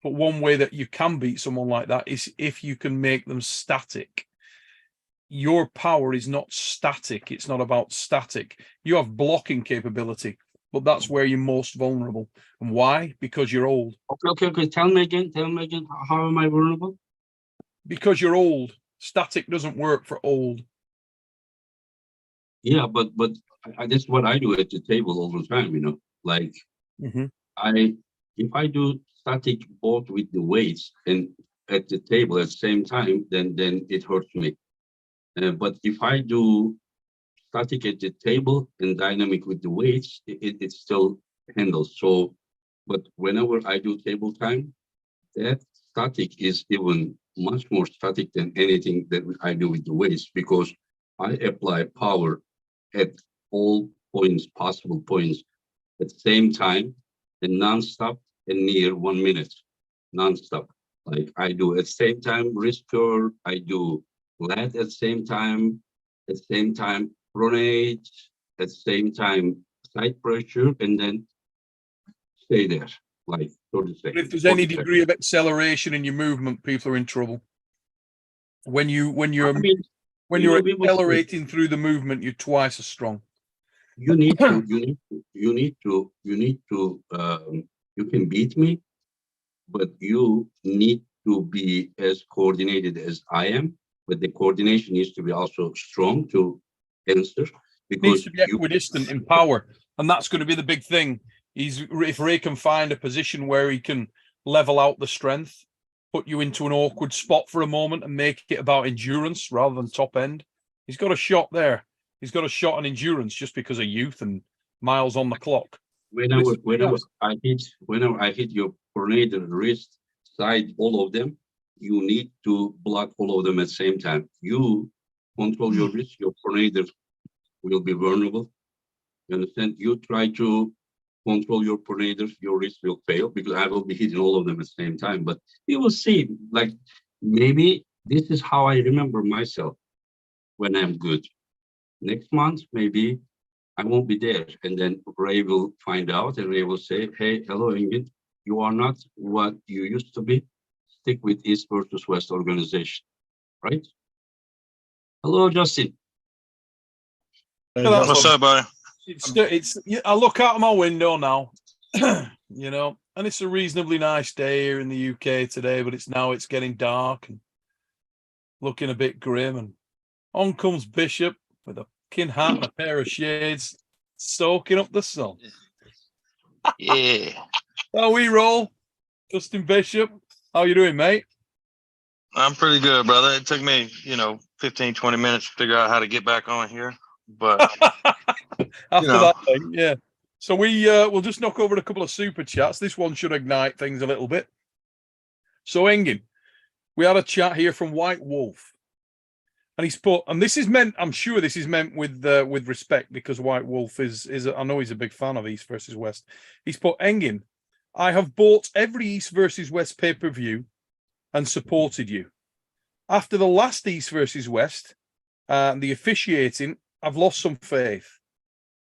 But one way that you can beat someone like that is if you can make them static. Your power is not static. It's not about static. You have blocking capability, but that's where you're most vulnerable. And why? Because you're old. Okay. Tell me again. How am I vulnerable? Because you're old. Static doesn't work for old. Yeah, but that's what I do at the table all the time. You know, like if I do static both with the weights and at the table at the same time, then it hurts me. But if I do static at the table and dynamic with the weights, it still handles. So, but whenever I do table time, that static is even much more static than anything that I do with the weights, because I apply power at all points, possible points, at the same time, and non-stop and near 1 minute, non-stop. Like I do at the same time wrist curl, I do lat at the same time, pronate, at the same time side pressure, and then stay there, like 30 seconds. But if there's any degree of acceleration in your movement, people are in trouble. When you're accelerating through the movement, you're twice as strong. You can beat me, but you need to be as coordinated as I am. But the coordination needs to be also strong to answer, because needs to be equidistant in power, and that's going to be the big thing. If Ray can find a position where he can level out the strength, put you into an awkward spot for a moment and make it about endurance rather than top end. He's got a shot there. He's got a shot on endurance just because of youth and miles on the clock. Whenever I hit your pronator, wrist, side, all of them, you need to block all of them at the same time. You control your wrist, your tornado will be vulnerable. You understand? You try to control your tornadoes, your wrist will fail because I will be hitting all of them at the same time. But you will see, like, maybe this is how I remember myself when I'm good. Next month, maybe I won't be there. And then Ray will find out and Ray will say, hey, hello, Engin, you are not what you used to be. Stick with East versus West organization, right? Hello, Justin. that's What's up, buddy? I look out of my window now, you know, and it's a reasonably nice day here in the UK today, but it's getting dark and looking a bit grim. And on comes Bishop with a kin hat and a pair of shades, soaking up the sun. Yeah. How we roll, Justin Bishop. How you doing, mate? I'm pretty good, brother. It took me, 15, 20 minutes to figure out how to get back on here. But after that thing, yeah. So we'll just knock over a couple of super chats. This one should ignite things a little bit. So Engin, we had a chat here from White Wolf, and he's put, and this is meant, I'm sure this is meant with respect, because White Wolf is I know he's a big fan of East versus West. He's put, Engin, I have bought every East versus West pay-per-view and supported you. After the last East versus West, the officiating, I've lost some faith.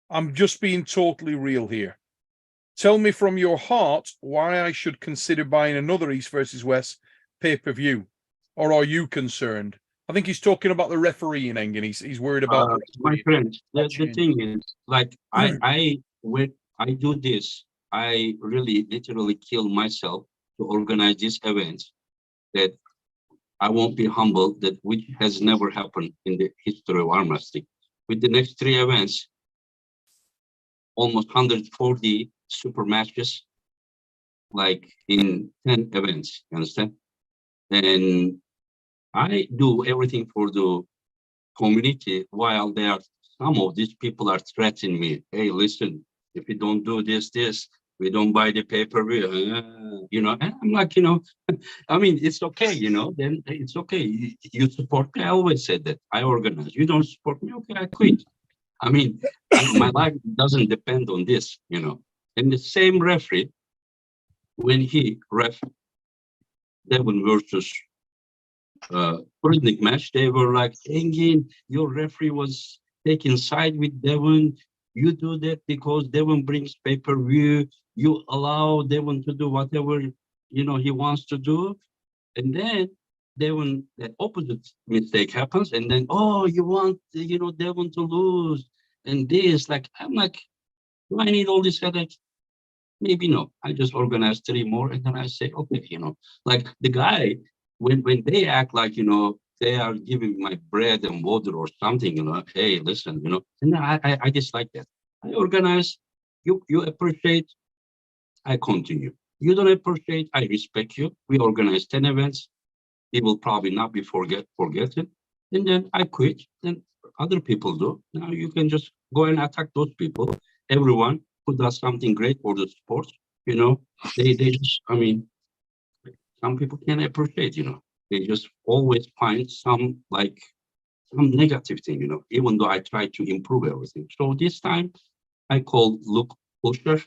I'm just being totally real here. Tell me from your heart why I should consider buying another East versus West pay-per-view, or are you concerned? I think he's talking about the refereeing, Engin. He's worried about my friend. The thing is, like, when I do this, I really literally kill myself to organize these events that I won't be humble, that which has never happened in the history of arm wrestling. With the next 3 events, almost 140 super matches, like in 10 events, you understand? And I do everything for the community, while some of these people are threatening me. Hey, listen, if you don't do this, we don't buy the pay-per-view. And I'm like, I mean, it's okay, then it's okay. You support me. I always said that. I organize. You don't support me, okay, I quit. I mean, my life doesn't depend on this, And the same referee, when he ref Devon versus Pridnik match, they were like, Engin, your referee was taking side with Devon. You do that because Devon brings pay-per-view. You allow Devon to do whatever, he wants to do. And then Devon, the opposite mistake happens. And then, oh, you want, Devon to lose. And this, like, I'm like, do I need all this headache? Maybe no. I just organize 3 more. And then I say, okay, like the guy, when they act like, they are giving my bread and water or something, hey, listen, and I dislike that. I organize, you appreciate, I continue. You don't appreciate, I respect you. We organize 10 events. He will probably not be forgotten. And then I quit, then other people do. Now you can just go and attack those people. Everyone who does something great for the sport, they just, I mean, some people can't appreciate, they just always find some negative thing, even though I try to improve everything. So this time I called Luke Pusher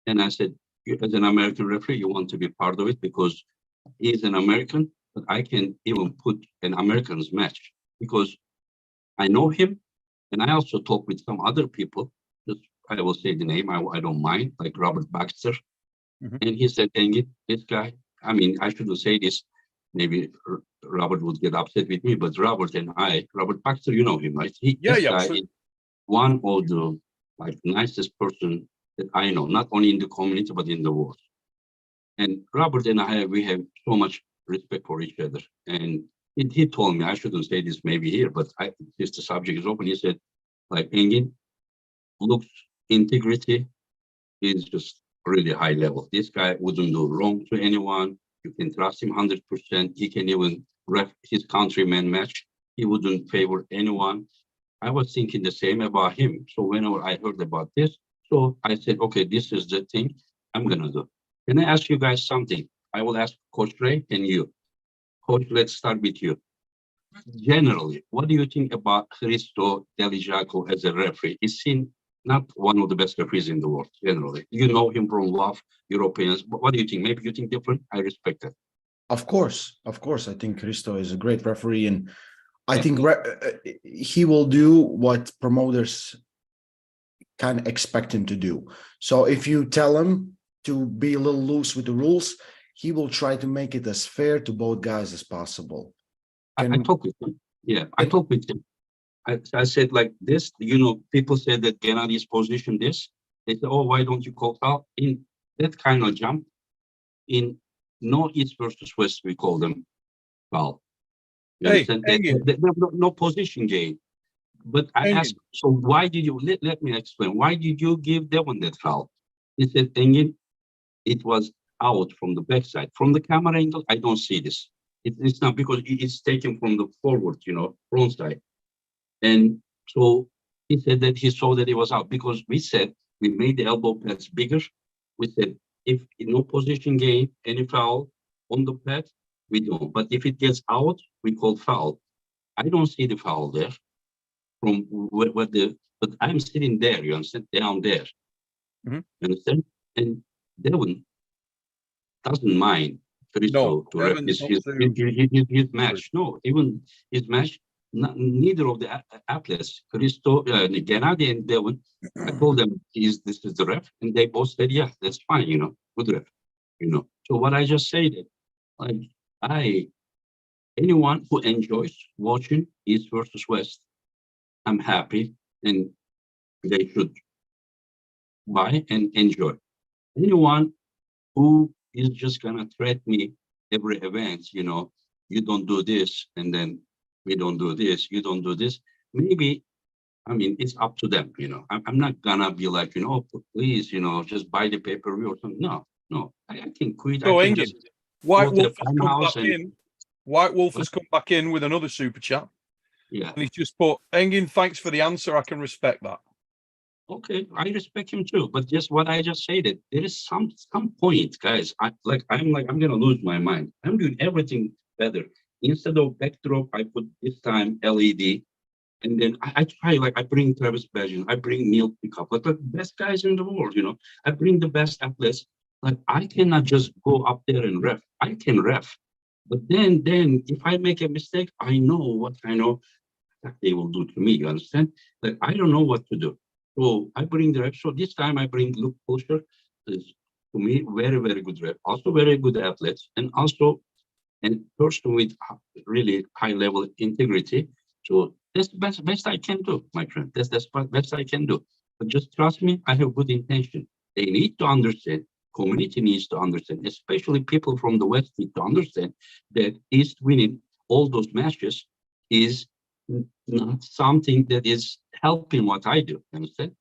and I said, as an American referee, you want to be part of it because he's an American, but I can even put an American's match because I know him. And I also talk with some other people, just I will say the name, I don't mind, like Robert Baxter. And he said, Engin, this guy, I mean, I shouldn't say this, maybe Robert would get upset with me, but Robert Baxter, you know him, right? This guy is one of the nicest person that I know, not only in the community, but in the world. And Robert and we have so much respect for each other. And he told me, I shouldn't say this maybe here, but since the subject is open, he said, like, Engin, Luke's integrity is just really high level. This guy wouldn't do wrong to anyone. You can trust him 100%. He can even ref his countryman match. He wouldn't favor anyone. I was thinking the same about him. So whenever I heard about this, so I said, okay, this is the thing I'm going to do. Can I ask you guys something? I will ask Coach Ray and you. Coach, let's start with you. Generally, what do you think about Hristo Delijaco as a referee? He's seen not one of the best referees in the world, generally. You know him from love, Europeans. But what do you think? Maybe you think different? I respect that. Of course. I think Christo is a great referee, and I Yeah. think he will do what promoters can expect him to do. So if you tell him to be a little loose with the rules, he will try to make it as fair to both guys as possible. I talked with him. Yeah, I talked with him. I said like this, people said that Gennady is positioned this. They said, oh, why don't you call foul? In that kind of jump, in no East versus West, we call them foul. You Hey, understand? No position game. But I asked, so why did you, let me explain, why did you give Devon that foul? He said, Engin, it was out from the backside. From the camera angle, I don't see this. It's not because it's taken from the forward, front side. And so he said that he saw that it was out because we said we made the elbow pads bigger. We said if in no position game, any foul on the pad, we don't. But if it gets out, we call foul. I don't see the foul there from where but I'm sitting there, you understand, down there. Mhm. You understand? And Devon doesn't mind Cristo to rep his match. No, even his match, neither of the athletes, Cristo, Gennady and Devon, I told them this is the ref, and they both said, yeah, that's fine, good ref, So what I just said, like anyone who enjoys watching East versus West, I'm happy, and they should buy and enjoy. Anyone who is just gonna threat me every event, you don't do this, and then we don't do this, you don't do this. Maybe, it's up to them, I'm not gonna be like, please, just buy the pay-per-view or something. No, I can quit. So, I can Engin, just White go to the Wolf has come farmhouse back and in. White Wolf has come back in with another super chat, yeah. and he's just put, Engin, thanks for the answer. I can respect that. Okay, I respect him too, but just what I just said, there is some point, guys. I'm gonna lose my mind. I'm doing everything better. Instead of backdrop, I put this time LED, and then I try, I bring Travis Bajan, I bring Neil Pickup, like the best guys in the world, I bring the best athletes. Like I cannot just go up there and ref. I can ref, but then if I make a mistake, I know what that they will do to me. You understand? Like I don't know what to do. So I bring the rep. So this time I bring Luke Pusher. Is to me very, very good rep. Also very good athletes, and also and person with really high level integrity. So that's the best I can do, my friend. That's the best I can do. But just trust me, I have good intention. They need to understand. Community needs to understand, especially people from the West need to understand that East winning all those matches is not something that is helping what I do. Understand?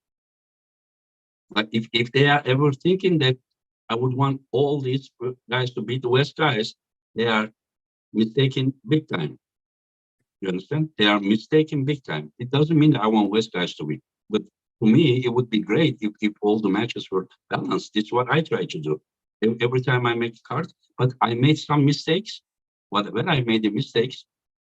But if they are ever thinking that I would want all these guys to beat the West guys, they are mistaken big time. You understand? They are mistaken big time. It doesn't mean that I want West guys to win. But to me, it would be great if all the matches were balanced. It's what I try to do. Every time I make a card, but I made some mistakes. When I made the mistakes,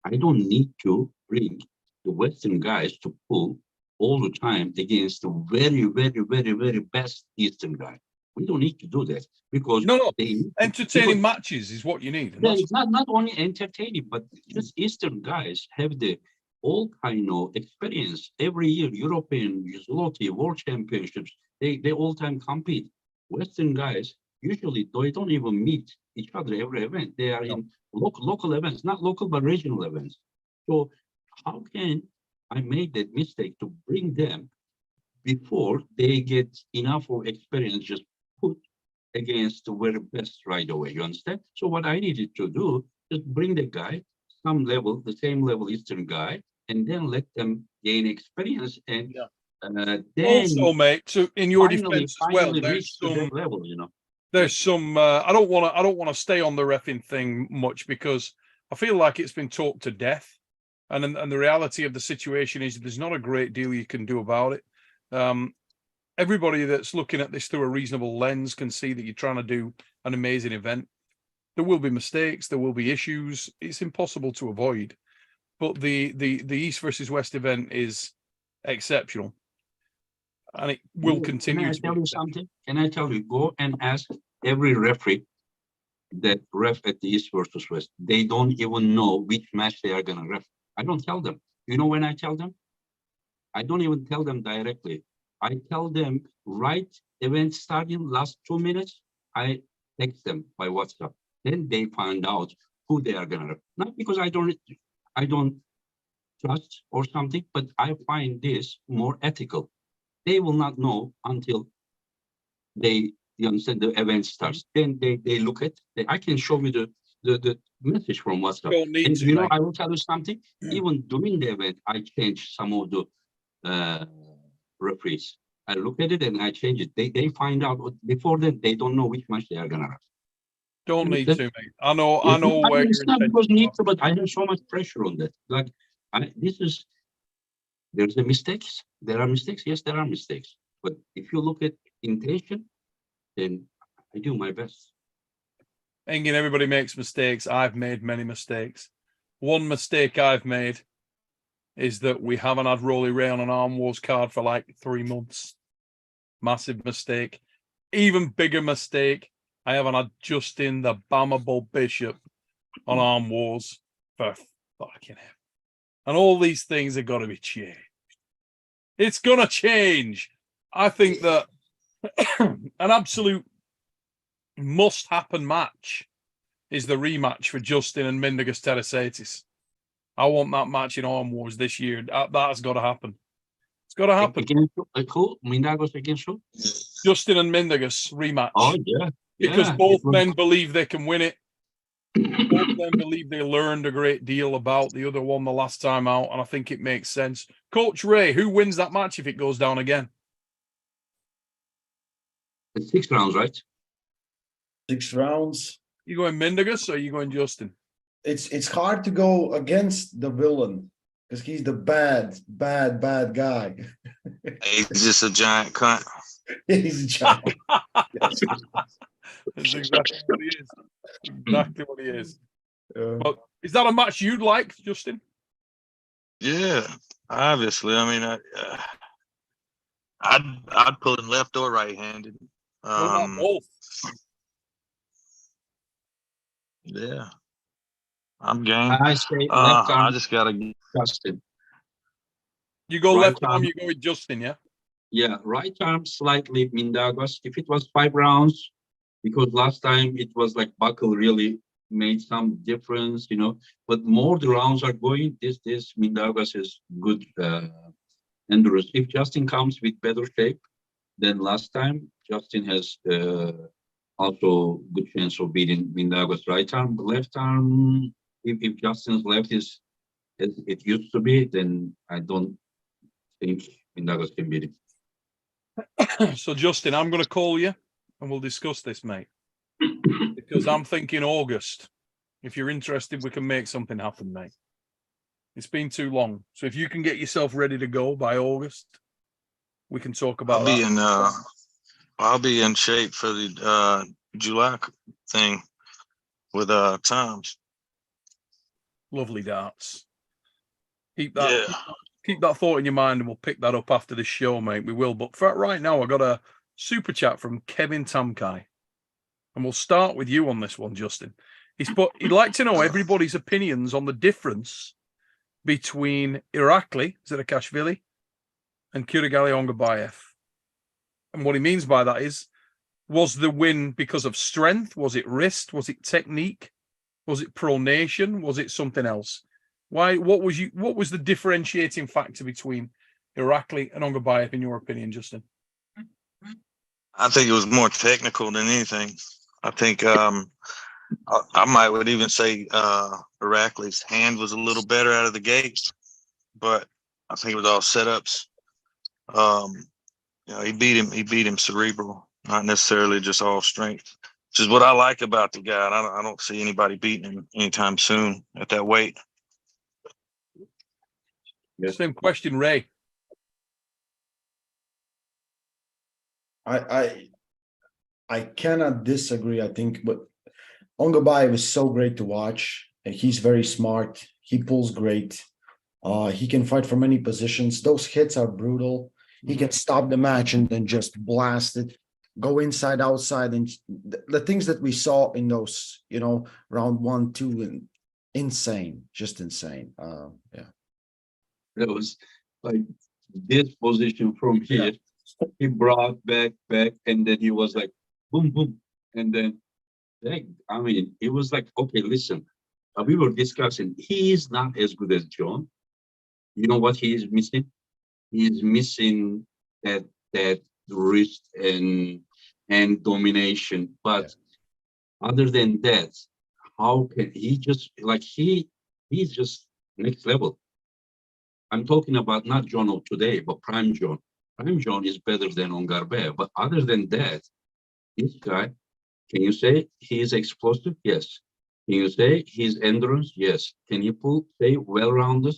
I don't need to bring the Western guys to pull all the time against the very, very, very, very best Eastern guy. We don't need to do that because No, they entertaining matches is what you need. And it's not only entertaining, but just Eastern guys have the all kind of experience every year. European, Zloty, World Championships, they all time compete. Western guys usually they don't even meet each other every event. They are in local events, not local but regional events. So how can I make that mistake to bring them before they get enough of experience just put against the very best right away? You understand? So what I needed to do is bring the guy some level, the same level Eastern guy, and then let them gain experience and then also, mate, so in your finally defense as well, reach to that level, there's some I don't want to stay on the reffing thing much because I feel like it's been talked to death, and the reality of the situation is there's not a great deal you can do about it. Everybody that's looking at this through a reasonable lens can see that you're trying to do an amazing event. There will be mistakes, there will be issues. It's impossible to avoid. But the East versus West event is exceptional. And it will continue Can I to be tell you something? Can I tell you, go and ask every referee that ref at the East versus West. They don't even know which match they are gonna ref. I don't tell them. You know when I tell them? I don't even tell them directly. I tell them right event starting last 2 minutes. I text them by WhatsApp. Then they find out who they are gonna ref. Not because I don't trust or something, but I find this more ethical. They will not know until you understand, the event starts. Then they look at, I can show you the message from WhatsApp. Don't need And to, you know, mate. I will tell you something. Even during the event, I changed some of the referees. I look at it and I change it. They find out before that, they don't know which match they are gonna ref. Don't need to, mate. I know where It's your not because intentions need are. to, but I have so much pressure on that. Like, there's a mistakes. There are mistakes. Yes, there are mistakes. But if you look at intention, then I do my best. Engin, everybody makes mistakes. I've made many mistakes. One mistake I've made is that we haven't had Rolly Ray on an Arm Wars card for like 3 months. Massive mistake. Even bigger mistake, I haven't had Justin the Bammable Bishop on Arm Wars for fucking hell. And all these things have got to be changed. It's going to change. I think that an absolute must-happen match is the rematch for Justin and Mindaugas Terasatis. I want that match in Arm Wars this year. That has got to happen. It's got to happen. Against who? Mindaugas against who? Justin and Mindaugas rematch. Oh, yeah. Because Yeah, both it was- men believe they can win it. Both men believe they learned a great deal about the other one the last time out, and I think it makes sense. Coach Ray, who wins that match if it goes down again? It's 6 rounds, right? 6 rounds. You going Mindaugas or you going Justin? It's hard to go against the villain because he's the bad guy. He's just a giant cunt. He's a giant. That's exactly what he is. Exactly what he is. But is that a match you'd like, Justin? Yeah, obviously. I mean, I'd pull him left or right-handed. What about both? Yeah, I'm game. I say left I arm just gotta. Justin. You go Right left arm, arm. you go with Justin, yeah? Yeah, right arm slightly Mindaugas. If it was 5 rounds, because last time it was like buckle really made some difference, you know. But more the rounds are going, this Mindaugas is good endurance. If Justin comes with better shape than last time, Justin has also good chance of beating Mindaugas right arm. Left arm, if Justin's left is as it used to be, then I don't think Mindaugas can beat him. So, Justin, I'm going to call you and we'll discuss this, mate. Because I'm thinking August. If you're interested, we can make something happen, mate. It's been too long. So if you can get yourself ready to go by August, we can talk about I'll be in shape for the July thing with Tom's. Lovely darts. Keep Yeah. that thought in your mind and we'll pick that up after the show, mate. We will. But for right now, I got a super chat from Kevin Tamkai. And we'll start with you on this one, Justin. He'd like to know everybody's opinions on the difference between Irakli Zerakashvili and Kurigali Ongabayev. And what he means by that is, was the win because of strength? Was it wrist? Was it technique? Was it pronation? Was it something else? Why? What was the differentiating factor between Irakli and Ongabayev, in your opinion, Justin? I think it was more technical than anything. I think I might would even say Irakli's hand was a little better out of the gate, but I think it was all setups. You know, he beat him cerebral, not necessarily just all strength, which is what I like about the guy. I don't see anybody beating him anytime soon at that weight. Yes. Same question, Ray. I cannot disagree. I think, but Ongabayev is so great to watch. He's very smart. He pulls great. He can fight from any positions. Those hits are brutal. He can stop the match and then just blast it, go inside, outside, and the things that we saw in those, round 1, 2, and insane, just insane. Yeah. It was like this position from here. He brought back, and then he was like, boom, boom. And then, I mean, it was like, okay, listen, we were discussing, he is not as good as John. You know what he is missing? He is missing that wrist and domination. But other than that, how can he just like he's just next level? I'm talking about not John of today, but Prime John. Prime John is better than Ongarbe. But other than that, this guy, can you say he is explosive? Yes. Can you say his endurance? Yes. Can you say well-rounded,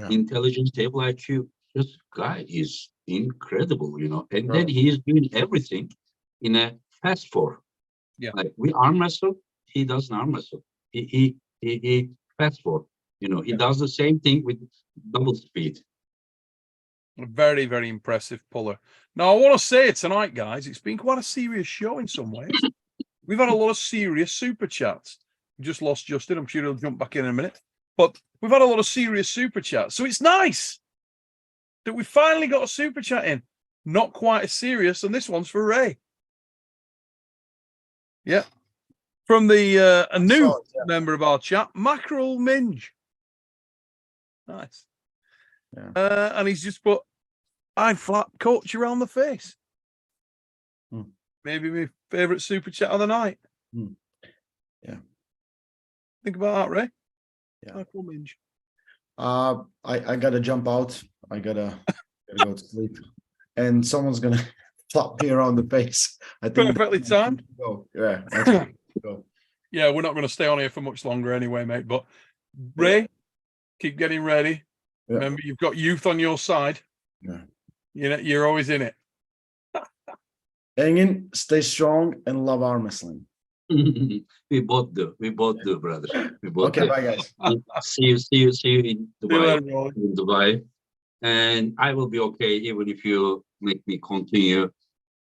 intelligence, stable IQ? This guy is incredible, and then he is doing everything in a fast four. Yeah. Like we arm wrestle, he doesn't arm wrestle. He fast four. He does the same thing with double speed. A very, very impressive puller. Now, I want to say tonight, guys, it's been quite a serious show in some ways. We've had a lot of serious super chats. We just lost Justin. I'm sure he'll jump back in a minute. But we've had a lot of serious super chats. So it's nice that we finally got a super chat in. Not quite as serious, and this one's for Ray. Yeah. From the a new member of our chat, Mackerel Minge. Nice. Yeah. And he's just put, I'd flat coach you around the face. Maybe my favourite super chat of the night. Yeah. Think about that, Ray. Yeah. Mackerel Minge. I gotta jump out. I gotta go to sleep. And someone's gonna flop me around the face. I think Perfectly timed. Go. Yeah. That's go. Yeah, we're not going to stay on here for much longer anyway, mate. But Ray, keep getting ready. Yeah. Remember, you've got youth on your side. Yeah. You're always in it. Hang in, stay strong, and love arm wrestling. We both do. We both do, brother. We both okay, do. bye, guys. See you in Dubai. And I will be okay even if you make me continue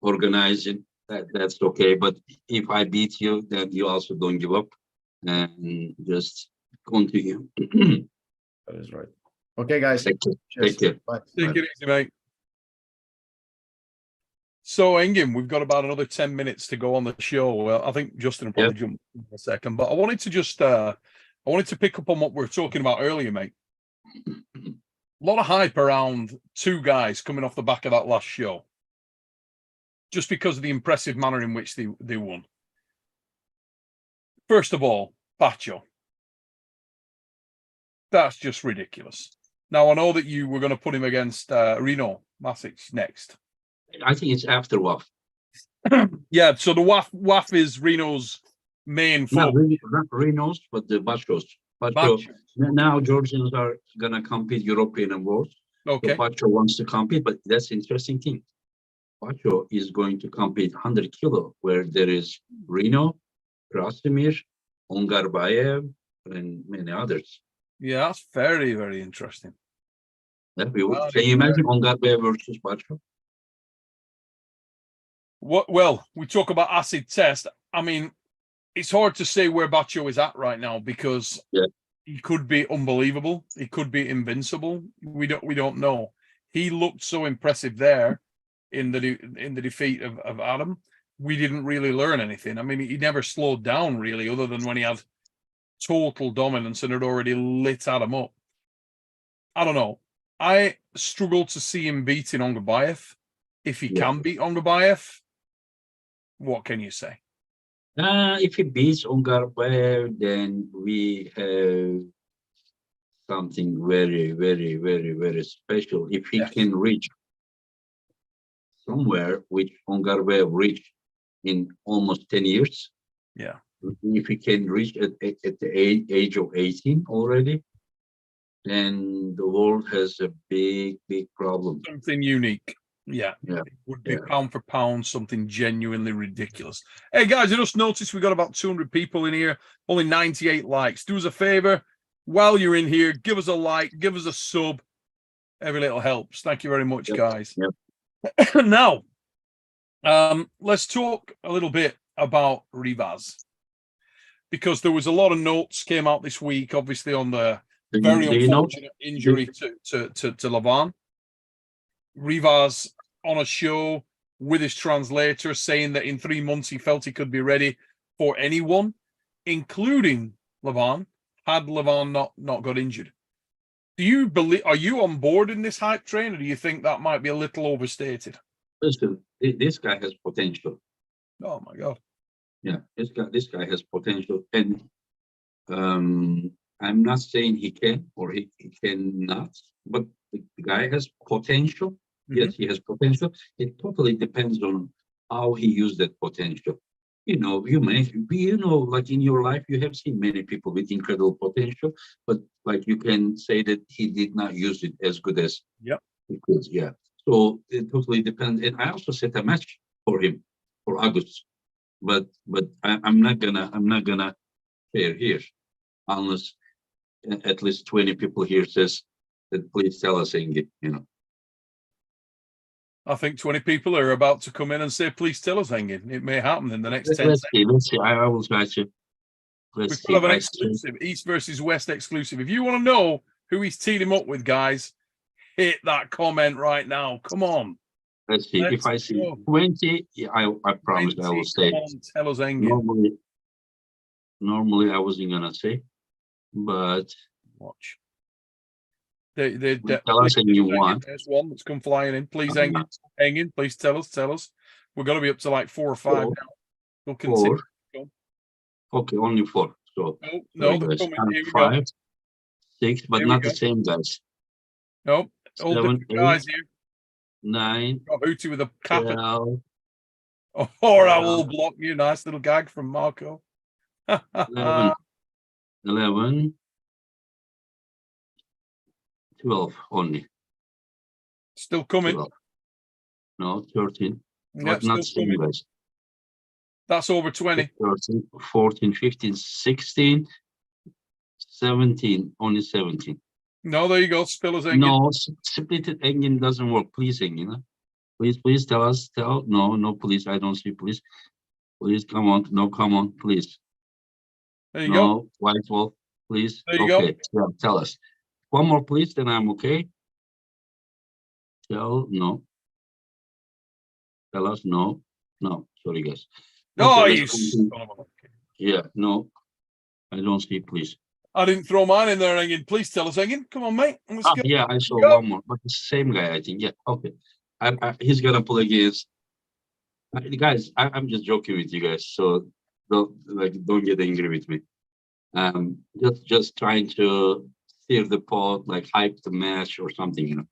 organizing. That's okay. But if I beat you, then you also don't give up and just continue. That is right. Okay, guys. Take care. Bye. Take it easy, mate. So, Engin, we've got about another 10 minutes to go on the show. Well, I think Justin will probably jump in a second, but I wanted to just, I wanted to pick up on what we were talking about earlier, mate. A lot of hype around two guys coming off the back of that last show, just because of the impressive manner in which they won. First of all, Bacho. That's just ridiculous. Now, I know that you were going to put him against Reno Masic next. I think it's after WAF. Yeah, so the WAF is Reno's main foe. Not Reno's, but the Bacho's. Bacho. Now Georgians are going to compete European awards. Okay. So Bacho wants to compete, but that's the interesting thing. Bacho is going to compete 100 kilo, where there is Reno, Krasimir, Ongarbayev, and many others. Yeah, that's very, very interesting. Can you imagine Ongarbayev versus Bacho? Well, we talk about acid test. I mean, it's hard to say where Bacho is at right now because he could be unbelievable. He could be invincible. We don't know. He looked so impressive there in the defeat of Adam. We didn't really learn anything. I mean, he never slowed down really, other than when he had total dominance and had already lit Adam up. I don't know. I struggle to see him beating Ongarbayev. If he can beat Ongarbayev, what can you say? If he beats Ongarbayev, then we have something very, very, very, very special. If he can reach somewhere which Ongarbayev reached in almost 10 years. Yeah. If he can reach at the age of 18 already, then the world has a big, big problem. Something unique. Yeah, Yeah, it would be yeah. pound for pound something genuinely ridiculous. Hey guys, I just noticed we got about 200 people in here, only 98 likes. Do us a favor, while you're in here, give us a like, give us a sub. Every little helps. Thank you very much, Yep, guys. yep. Now, let's talk a little bit about Rivas, because there was a lot of notes came out this week, obviously on the very Do you know? unfortunate injury to Lavan. Rivas on a show with his translator saying that in 3 months he felt he could be ready for anyone, including Lavan, had Lavan not got injured. Do you believe? Are you on board in this hype train, or do you think that might be a little overstated? Listen, this guy has potential. Oh my God! Yeah, this guy has potential, and I'm not saying he can or he cannot, but the guy has potential. Yes, he has potential. It totally depends on how he used that potential. You know, like in your life, you have seen many people with incredible potential, but like you can say that he did not use it as good as Yep. he could. Yeah. So it totally depends. And I also set a match for him for August, but I'm not gonna share here unless at least 20 people here says that please tell us, Engi, you know. I think 20 people are about to come in and say, please tell us, Engin. It may happen in the next 10 Let's seconds. see. I will try to. We Let's could see. have an I exclusive, East versus West exclusive. If you want to know who he's teed him up with, guys, hit that comment right now. Come on. Let's see. If I see 20, yeah, I promise I will say. Come on, tell us, Engin. Normally I wasn't gonna say, but Watch. They tell us a new one. There's one that's come flying in. Please, Engin, please tell us. We're going to be up to like 4 or 5 now. We'll continue. 4. Okay, only 4. So no, they're coming. Here we 5, go. 6, but Here not the same guys. No, all 7, different guys here. 9, Got Hootie with a cap. 12, Or I will block you. Nice little gag from Marco. 11, 12 only. Still coming. 12. No, 13. Yeah, But not same guys. That's over 20. 13, 14, 15, 16, 17, only 17. No, there you go. Spillers Engin. No, split it Engin doesn't work. Please, Engin. Huh? Please tell us. No, please. I don't see, please. Please, come on. No, come on, please. There you go. White Wolf, please. There you okay. Yeah, tell us. One more, please, then I'm okay. No. Tell us, no. Sorry, guys. No, okay, you. Yeah, no. I don't see, please. I didn't throw mine in there, Engin. Please tell us, Engin. Come on, mate. Let's go. Yeah, I saw one more, but the same guy, I think. Yeah, okay. He's gonna pull against. Guys, I'm just joking with you guys, so don't get angry with me. Just trying to stir the pot, like hype the match or something, you know.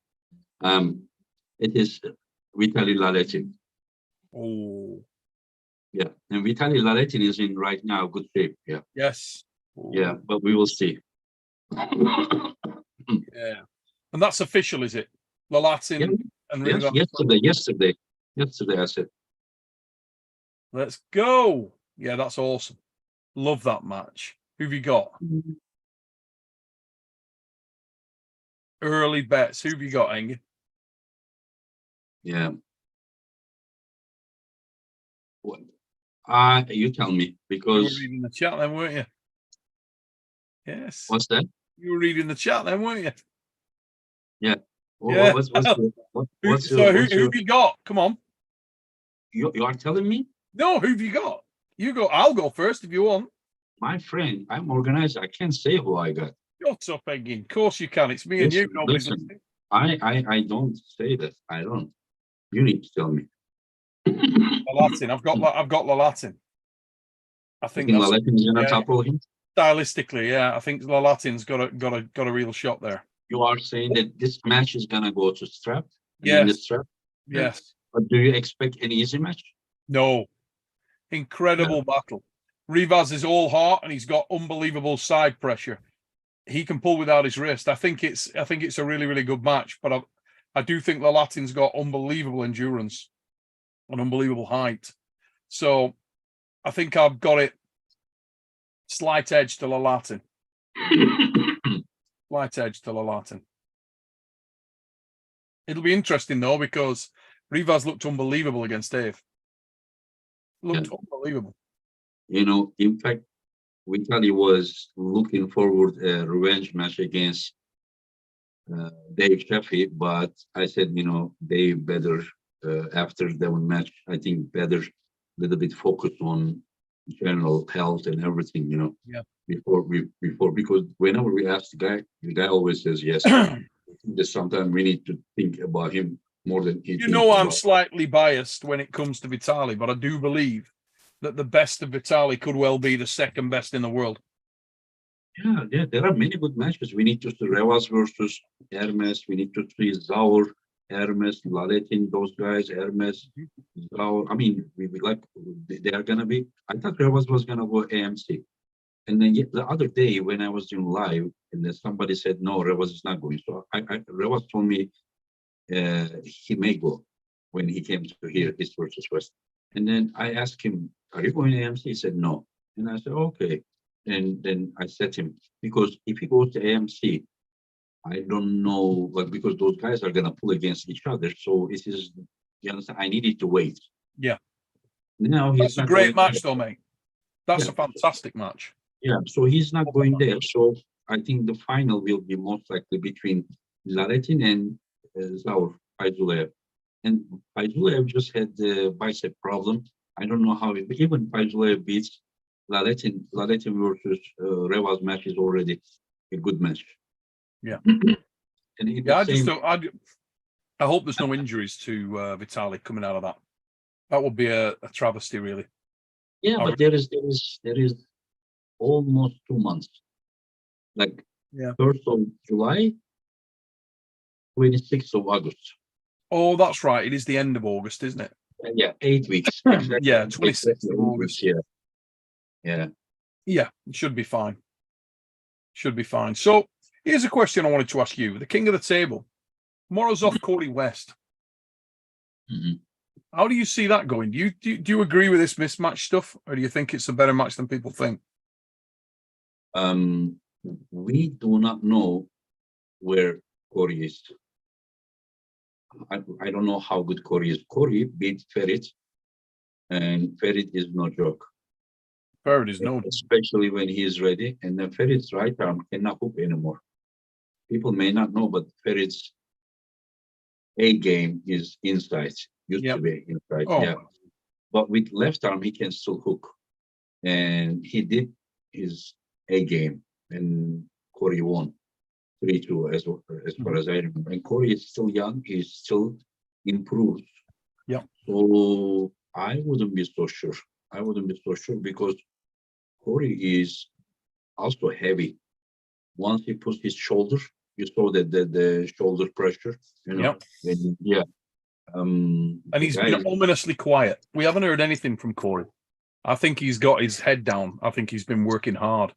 It is Vitaly Laletin. Oh. Yeah, and Vitaly Laletin is in right now good shape. Yeah. Yes. Ooh. Yeah, but we will see. Yeah, and that's official, is it? Lalatin and yes, yesterday I said. Let's go. Yeah, that's awesome. Love that match. Who've you got? Early bets. Who've you got, Engin? Yeah. What? You tell me, because you were reading the chat then, weren't you? Yes. What's that? You were reading the chat then, weren't you? Yeah. Yeah. Who've you got? Come on. You are telling me? No, who've you got? You go. I'll go first if you want. My friend, I'm organized. I can't say who I got. Shut up, Engin. Of course you can. It's me and you. Listen, I don't say that. I don't. You need to tell me. Lalatin. I've got Lalatin. I think Lalatin is gonna topple him. Stylistically, yeah. I think Lalatin's got a real shot there. You are saying that this match is gonna go to strap? Yes. Strap? Yes. But do you expect an easy match? No. Incredible battle. Rivas is all heart and he's got unbelievable side pressure. He can pull without his wrist. I think it's a really, really good match. But I do think the Latin's got unbelievable endurance and unbelievable height. So I think I've got it slight edge to the Latin. Slight edge to the Latin. It'll be interesting though, because Rivas looked unbelievable against Dave. Looked unbelievable. You know, in fact, Vitaly was looking forward a revenge match against Dave Sheffy, but I said, you know, Dave better after that one match, I think better little bit focus on general health and everything, you know. Yeah. Before because whenever we ask the guy always says yes. There's sometimes we need to think about him more than he You thinks know, I'm about. slightly biased when it comes to Vitaly, but I do believe that the best of Vitaly could well be the second best in the world. Yeah, there are many good matches. We need to see Revas versus Hermes. We need to see Zaur, Hermes, Laletin, those guys, Hermes, Zaur. I mean, we like they are gonna be. I thought Revas was gonna go AMC, and then the other day when I was doing live, and then somebody said no, Revas is not going. So Revas told me he may go when he came to here, East versus West. And then I asked him, "Are you going AMC?" He said no, and I said okay. And then I said to him, because if he goes to AMC, I don't know, like, because those guys are gonna pull against each other. So it is, you understand? I needed to wait. Yeah. Now he's That's a not great going match, there. though, mate. That's Yeah. a fantastic match. Yeah, so he's not going there. So I think the final will be most likely between Laletin and Zaur Fayzulev. And Fayzulev just had the bicep problem. I don't know how even Fayzulev beats Laletin versus Revas match is already a good match. Yeah. And in Yeah, the I just same, don't. I hope there's no injuries to Vitaly coming out of that. That would be a travesty, really. yeah, I but there is almost 2 months. Like Yeah. 1st of July, 26th of August. Oh, that's right. It is the end of August, isn't it? Yeah, 8 weeks. Exactly. Yeah, 26th Exactly of 8 August. weeks, yeah. Yeah, it should be fine. Should be fine. So here's a question I wanted to ask you. The king of the table, Morozov, Corey West. Mhm. How do you see that going? Do you agree with this mismatch stuff, or do you think it's a better match than people think? We do not know where Corey is. I don't know how good Corey is. Corey beat Ferit, and Ferit is no joke, Fair it is known. especially when he is ready. And then Ferit's right arm cannot hook anymore. People may not know, but Ferit's A game is inside. Used Yep. to be inside, Oh. yeah. But with left arm, he can still hook. And he did his A game, and Corey won 3-2 as far as I remember. And Corey is still young, he's still improves. Yeah. So I wouldn't be so sure. I wouldn't be so sure because Corey is also heavy. Once he puts his shoulder, you saw that the shoulder pressure, you know. Yep. And he's been ominously quiet. We haven't heard anything from Corey. I think he's got his head down. I think he's been working hard.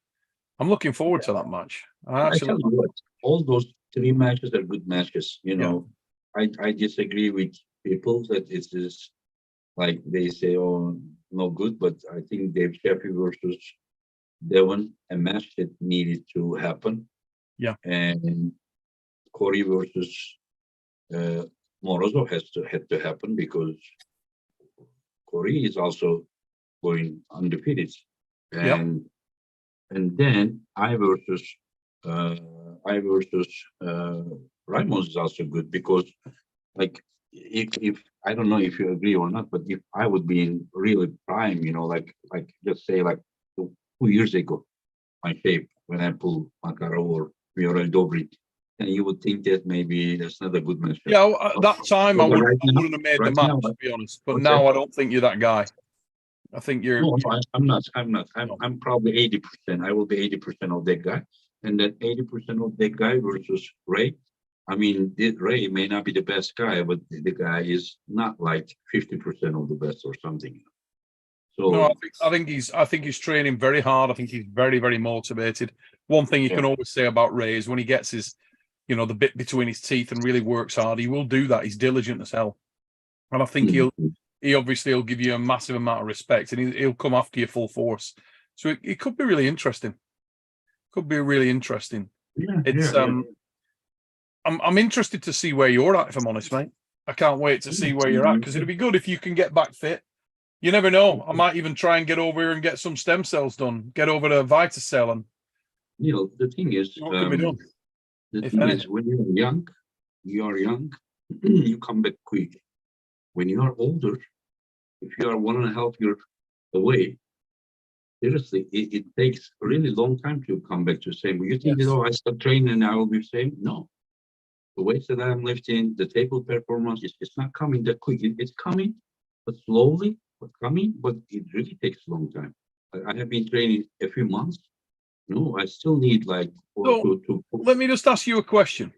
I'm looking forward to that match. I tell you what, all those 3 matches are good matches. You know, I disagree with people that it is like they say, oh, no good. But I think Dave Sheffy versus Devon, a match that needed to happen. Yeah. And Corey versus Morozov had to happen because Corey is also going undefeated. And then I versus Ramos is also good because, like, if I don't know if you agree or not, but if I would be in really prime, you know, like just say like 2 years ago, my shape when I pull Makarov or Viorel Dobrik, and you would think that maybe that's not a good match. Yeah, at that time I wouldn't have made the match, now, to be honest. But now I don't think you're that guy. I think you're. No, I'm not. I'm probably 80%. I will be 80% of that guy, and that 80% of that guy versus Ray. I mean, Ray may not be the best guy, but the guy is not like 50% of the best or something. So No, I think he's training very hard. I think he's very, very motivated. One thing you can always say about Ray is when he gets his you know, the bit between his teeth and really works hard, he will do that. He's diligent as hell. And I think he obviously will give you a massive amount of respect, and he'll come after you full force. So it could be really interesting. Could be really interesting. I'm interested to see where you're at, if I'm honest, mate. I can't wait to see where you're at, because it'd be good if you can get back fit. You never know. I might even try and get over here and get some stem cells done. Get over to Vitacell and The thing is, what can be done. when you're young, you come back quick. When you are older, if you are 1.5 years away, seriously, it takes a really long time to come back to the same. You think, I start training and I will be the same? No. The weights that I'm lifting, the table performance, it's not coming that quick. It's coming, but slowly, but coming, but it really takes a long time. I have been training a few months. No, I still need like let me just ask you a question.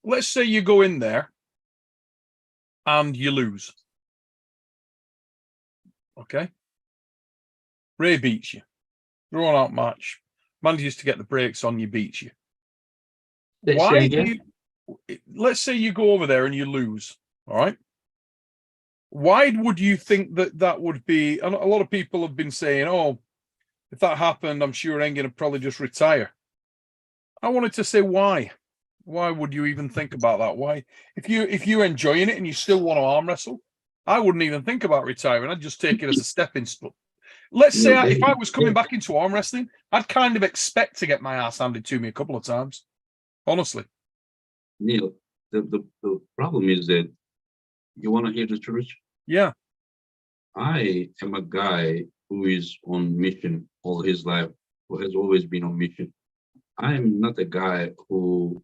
Let's say you go in there and you lose. Okay. Ray beats you. Drawn out match. Manages to get the brakes on you, beats you. Why do you, let's say you go over there and you lose, all right? Why would you think that would be, and a lot of people have been saying, oh, if that happened, I'm sure Engin would probably just retire. I wanted to say why. Why would you even think about that? Why? If you're enjoying it and you still want to arm wrestle, I wouldn't even think about retiring. I'd just take it as a stepping stone. Let's say if I was coming back into arm wrestling, I'd kind of expect to get my ass handed to me a couple of times. Honestly. Neil, the problem is that you want to hear the truth? Yeah. I am a guy who is on mission all his life, who has always been on mission. I'm not a guy who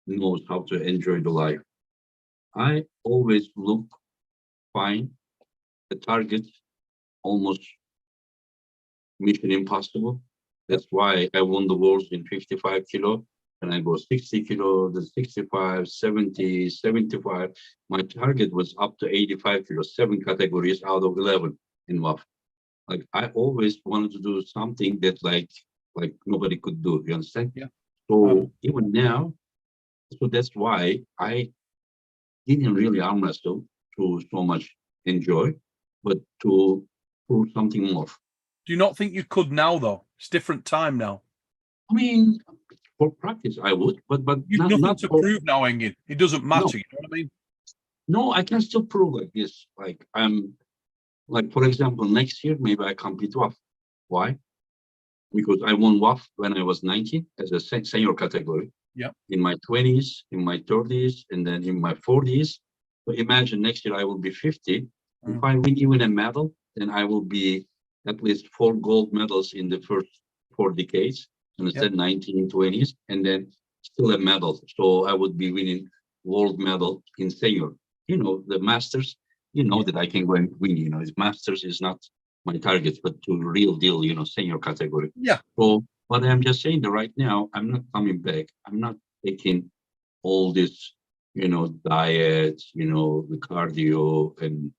knows how to enjoy the life. I always look fine. The target, almost mission impossible. That's why I won the wars in 55 kilo. And I go 60 kilo, the 65, 70, 75. My target was up to 85 kilo, 7 categories out of 11 in WAF. Like I always wanted to do something that like nobody could do. You understand? Yeah. So even now, so that's why I didn't really arm wrestle to so much enjoy, but to prove something more. Do you not think you could now, though? It's different time now. I mean, for practice, I would, but you've nothing to prove now, Engin. It doesn't matter. No. You know what I mean? No, I can still prove like this. Like I'm, like for example, next year maybe I compete WAF. Why? Because I won WAF when I was 19 as a senior category. Yeah. In my 20s, in my 30s, and then in my 40s. So imagine next year I will be 50. If I win even a medal, then I will be at least 4 gold medals in the first 4 decades. Instead 1920s, and then still a medal. So I would be winning world medal in senior. You know, the masters, you know that I can go and win, you know, his masters is not my target, but to real deal, you know, senior category. Yeah. So, but I'm just saying that right now, I'm not coming back. I'm not taking all this, you know, diet, you know, the cardio and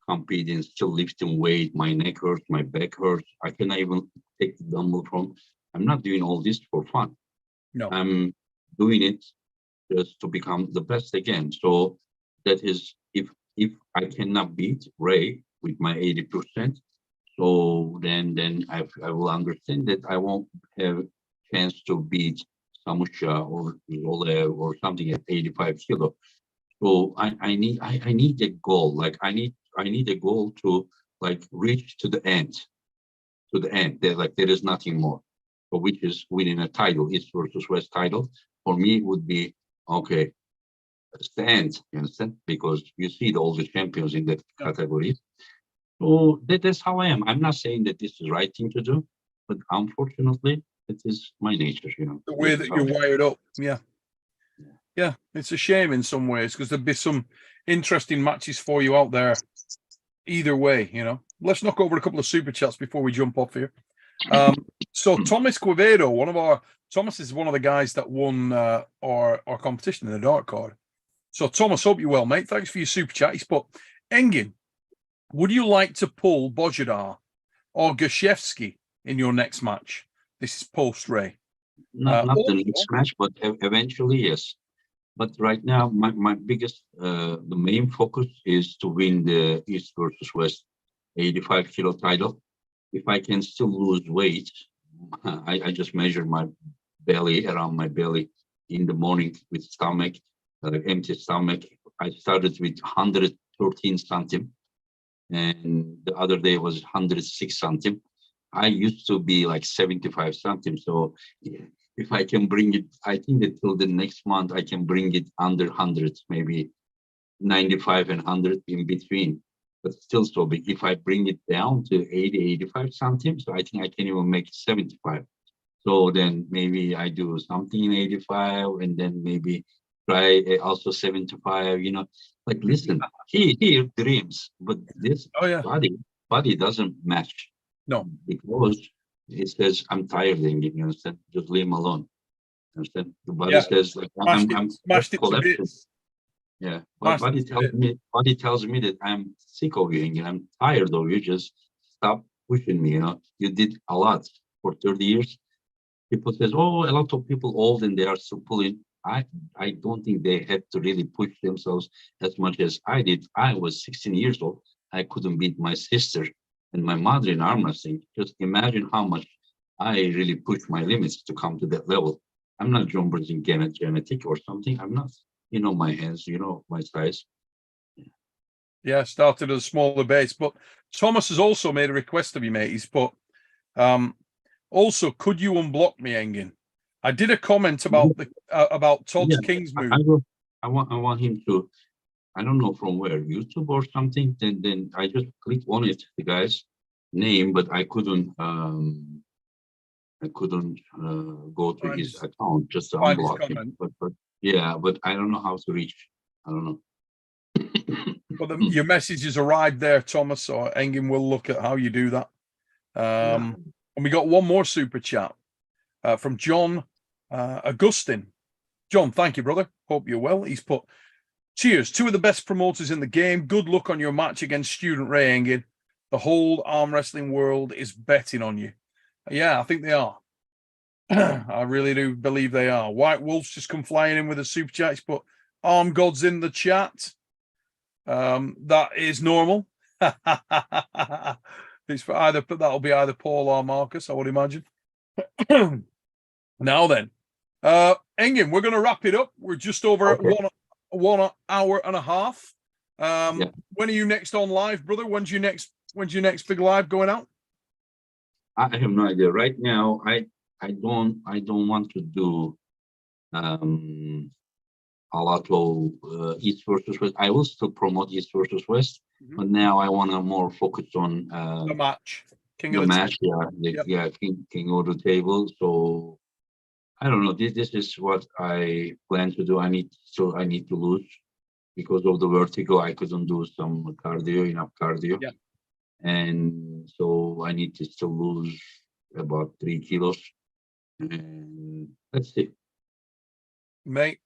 competing, still lifting weight. My neck hurts, my back hurts. I cannot even take the dumbbell from. I'm not doing all this for fun. No. I'm doing it just to become the best again. So that is, if I cannot beat Ray with my 80%, so then I will understand that I won't have chance to beat Samusha or Olev or something at 85 kilo. So I need a goal. Like I need a goal to like reach to the end. To the end. There is nothing more. Which is winning a title, East versus West title. For me, it would be, okay, it's the end, you understand? Because you see all the champions in that category. So that's how I am. I'm not saying that this is the right thing to do, but unfortunately, it is my nature, you know. The way that you're wired up, yeah. Yeah, it's a shame in some ways, because there'd be some interesting matches for you out there either way, you know. Let's knock over a couple of super chats before we jump off here. So Thomas Quevedo, Thomas is one of the guys that won our competition in the dark card. So Thomas, hope you're well, mate. Thanks for your super chat. He's put, Engin, would you like to pull Bojidar or Gashevsky in your next match? This is post Ray. Not the next Also, match, but eventually, yes. But right now, my biggest, the main focus is to win the East versus West 85 kilo title. If I can still lose weight, I just measure my belly, around my belly in the morning with stomach, empty stomach. I started with 113 centimeters, and the other day was 106 centimeters. I used to be like 75 centimeters. So if I can bring it, I think that till the next month, I can bring it under 100, maybe 95 and 100 in between, but still so big. If I bring it down to 80, 85 centimeters, so I think I can even make it 75. So then maybe I do something in 85 and then maybe try also 75, you know, like listen, he dreams, but this oh yeah, body doesn't match. no, Because it says I'm tired, Engin, you understand? Just leave him alone. Understand? The body yeah, says like I'm smashed it to collapsing. bits. Yeah, but Smashed it to bits. body tells me that I'm sick of you, Engin. I'm tired of you. Just stop pushing me. You know, you did a lot for 30 years. People says, oh, a lot of people old and they are still pulling. I don't think they had to really push themselves as much as I did. I was 16 years old. I couldn't beat my sister and my mother in arm wrestling. Just imagine how much I really pushed my limits to come to that level. I'm not John Brazil genetic or something. I'm not. You know my hands. You know my size. Yeah, started at a smaller base, but Thomas has also made a request of you, mate. He's put, also, could you unblock me, Engin? I did a comment about the about Todd's Yeah, King's move. I will. I want him to. I don't know from where, YouTube or something. Then I just clicked on it, the guy's name, but I couldn't go to Find his his- account just to find his unblock him. comment. But yeah, but I don't know how to reach. I don't know. But your messages arrived there, Thomas. So Engin will look at how you do that. Yeah. And we got one more super chat from John Augustine. John, thank you, brother. Hope you're well. He's put, cheers, two of the best promoters in the game. Good luck on your match against Student Ray, Engin. The whole arm wrestling world is betting on you. Yeah, I think they are. I really do believe they are. White Wolf's just come flying in with a super chat. He's put Arm Gods in the chat. That is normal. It's for either, but that'll be either Paul or Marcus, I would imagine. Now then, Engin, we're going to wrap it up. We're just over at 1 hour and a half. Yeah. When are you next on live, brother? When's your next big live going out? I have no idea. Right now, I don't want to do a lot of East versus West. I will still promote East versus West, but now I want to more focus on The match. King the of the match. Yeah, King of the table. So I don't know. This is what I plan to do. I need to lose because of the vertigo. I couldn't do some enough cardio. Yeah. And so I need to still lose about 3 kilos. And let's see. Mate,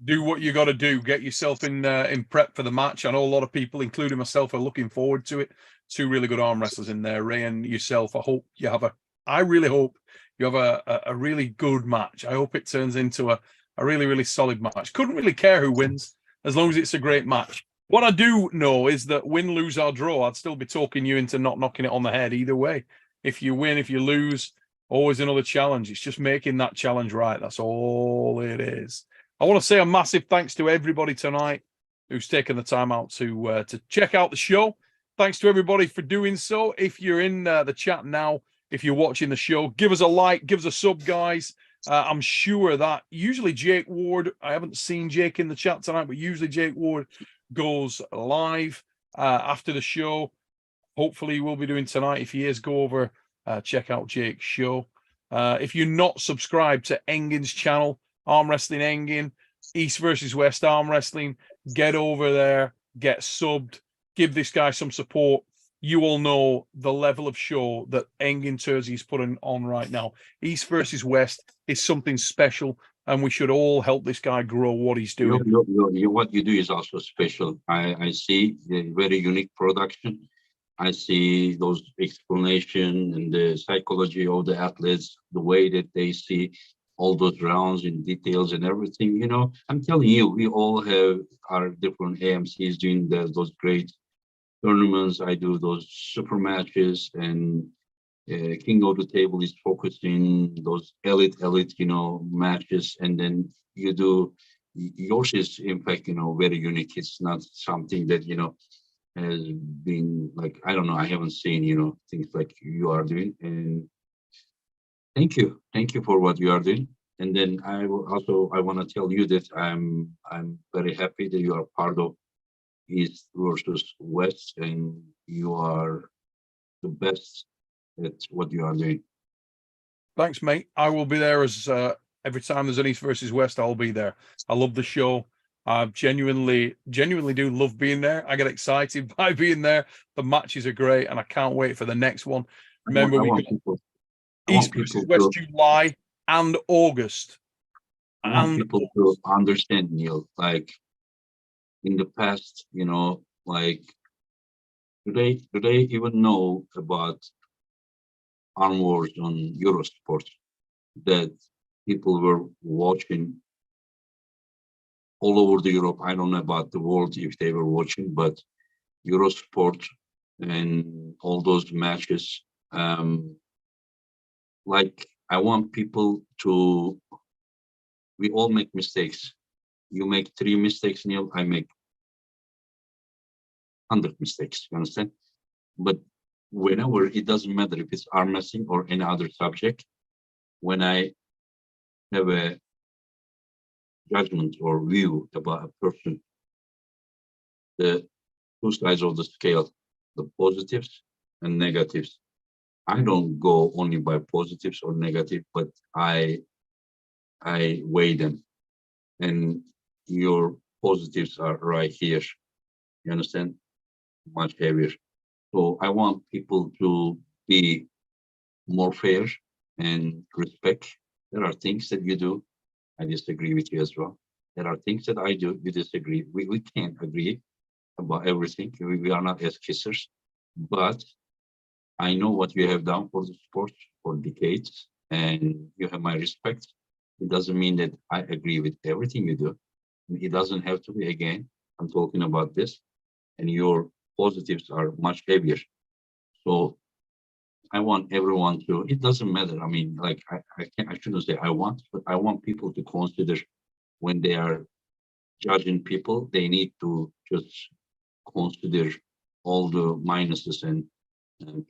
do what you got to do. Get yourself in prep for the match. I know a lot of people, including myself, are looking forward to it. Two really good arm wrestlers in there, Ray and yourself. I really hope you have a really good match. I hope it turns into a really, really solid match. Couldn't really care who wins as long as it's a great match. What I do know is that win, lose, or draw, I'd still be talking you into not knocking it on the head either way. If you win, if you lose, always another challenge. It's just making that challenge right. That's all it is. I want to say a massive thanks to everybody tonight who's taken the time out to check out the show. Thanks to everybody for doing so. If you're in the chat now, if you're watching the show, give us a like, give us a sub, guys. I'm sure that usually Jake Ward, I haven't seen Jake in the chat tonight, but usually Jake Ward goes live after the show. Hopefully he will be doing tonight. If he is, go over, check out Jake's show. If you're not subscribed to Engin's channel, Arm Wrestling Engin, East versus West Arm Wrestling, get over there, get subbed, give this guy some support. You all know the level of show that Engin Terzi is putting on right now. East versus West is something special, and we should all help this guy grow what he's doing. What you do is also special. I see a very unique production. I see those explanation and the psychology of the athletes, the way that they see all those rounds in details and everything. You know, I'm telling you, we all have our different AMCs doing those great tournaments. I do those super matches, and King of the Table is focusing those elite, you know, matches, and then you do yours is in fact, you know, very unique. It's not something that, you know, has been like, I don't know, I haven't seen, you know, things like you are doing. And thank you for what you are doing. And then I will also, I want to tell you that I'm very happy that you are part of East versus West, and you are the best at what you are doing. Thanks, mate. I will be there as every time there's an East versus West, I'll be there. I love the show. I genuinely do love being there. I get excited by being there. The matches are great, and I can't wait for the next one. Remember, we got East versus West July and August. I want people to understand, Neil, like in the past, you know, like do they even know about Arm Wars on Eurosport, that people were watching all over the Europe? I don't know about the world if they were watching, but Eurosport and all those matches, like I want people to, we all make mistakes. You make 3 mistakes, Neil, I make 100 mistakes, you understand? But whenever, it doesn't matter if it's arm wrestling or any other subject, when I have a judgment or view about a person, the 2 sides of the scale, the positives and negatives, I don't go only by positives or negative, but I weigh them, and your positives are right here, you understand, much heavier. So I want people to be more fair and respect. There are things that you do, I disagree with you as well. There are things that I do, you disagree. We can't agree about everything. We are not as kissers, but I know what you have done for the sport for decades, and you have my respect. It doesn't mean that I agree with everything you do. It doesn't have to be. Again, I'm talking about this, and your positives are much heavier. So I want everyone to, it doesn't matter. I mean, like I shouldn't say I want, but I want people to consider when they are judging people, they need to just consider all the minuses and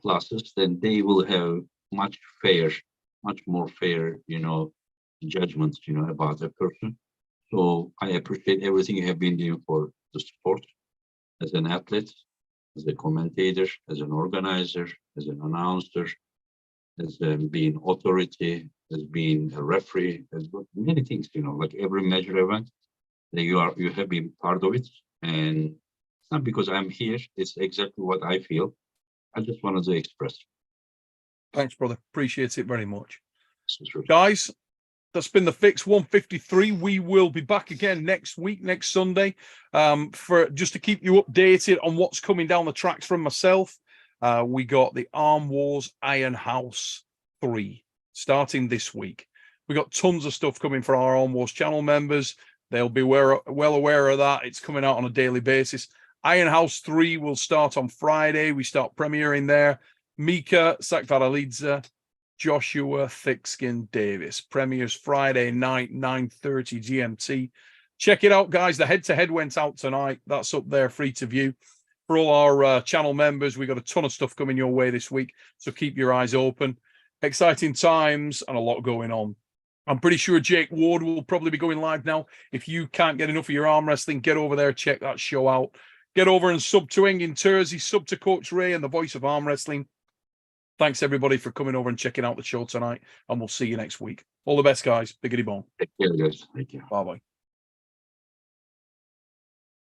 pluses, then they will have much more fair, you know, judgments, you know, about a person. So I appreciate everything you have been doing for the sport, as an athlete, as a commentator, as an organizer, as an announcer, as being authority, as being a referee, as many things, you know, like every major event that you have been part of it. And it's not because I'm here, it's exactly what I feel. I just wanted to express. Thanks, brother. Appreciate it very much. Sure. Guys, that's been the Fix 153. We will be back again next week, next Sunday, for just to keep you updated on what's coming down the tracks from myself. We got the Arm Wars Iron House 3 starting this week. We got tons of stuff coming for our Arm Wars channel members. They'll be well aware of that. It's coming out on a daily basis. Iron House 3 will start on Friday. We start premiering there. Mika Sakvaralidze, Joshua Thickskin Davis. Premieres Friday night, 9:30 GMT. Check it out, guys. The head-to-head went out tonight. That's up there, free to view. For all our channel members, we got a ton of stuff coming your way this week, so keep your eyes open. Exciting times and a lot going on. I'm pretty sure Jake Ward will probably be going live now. If you can't get enough of your arm wrestling, get over there, check that show out. Get over and sub to Engin Terzi, sub to Coach Ray and the voice of arm wrestling. Thanks, everybody, for coming over and checking out the show tonight, and we'll see you next week. All the best, guys. Biggity bong. Take care, guys. Thank you. Bye-bye.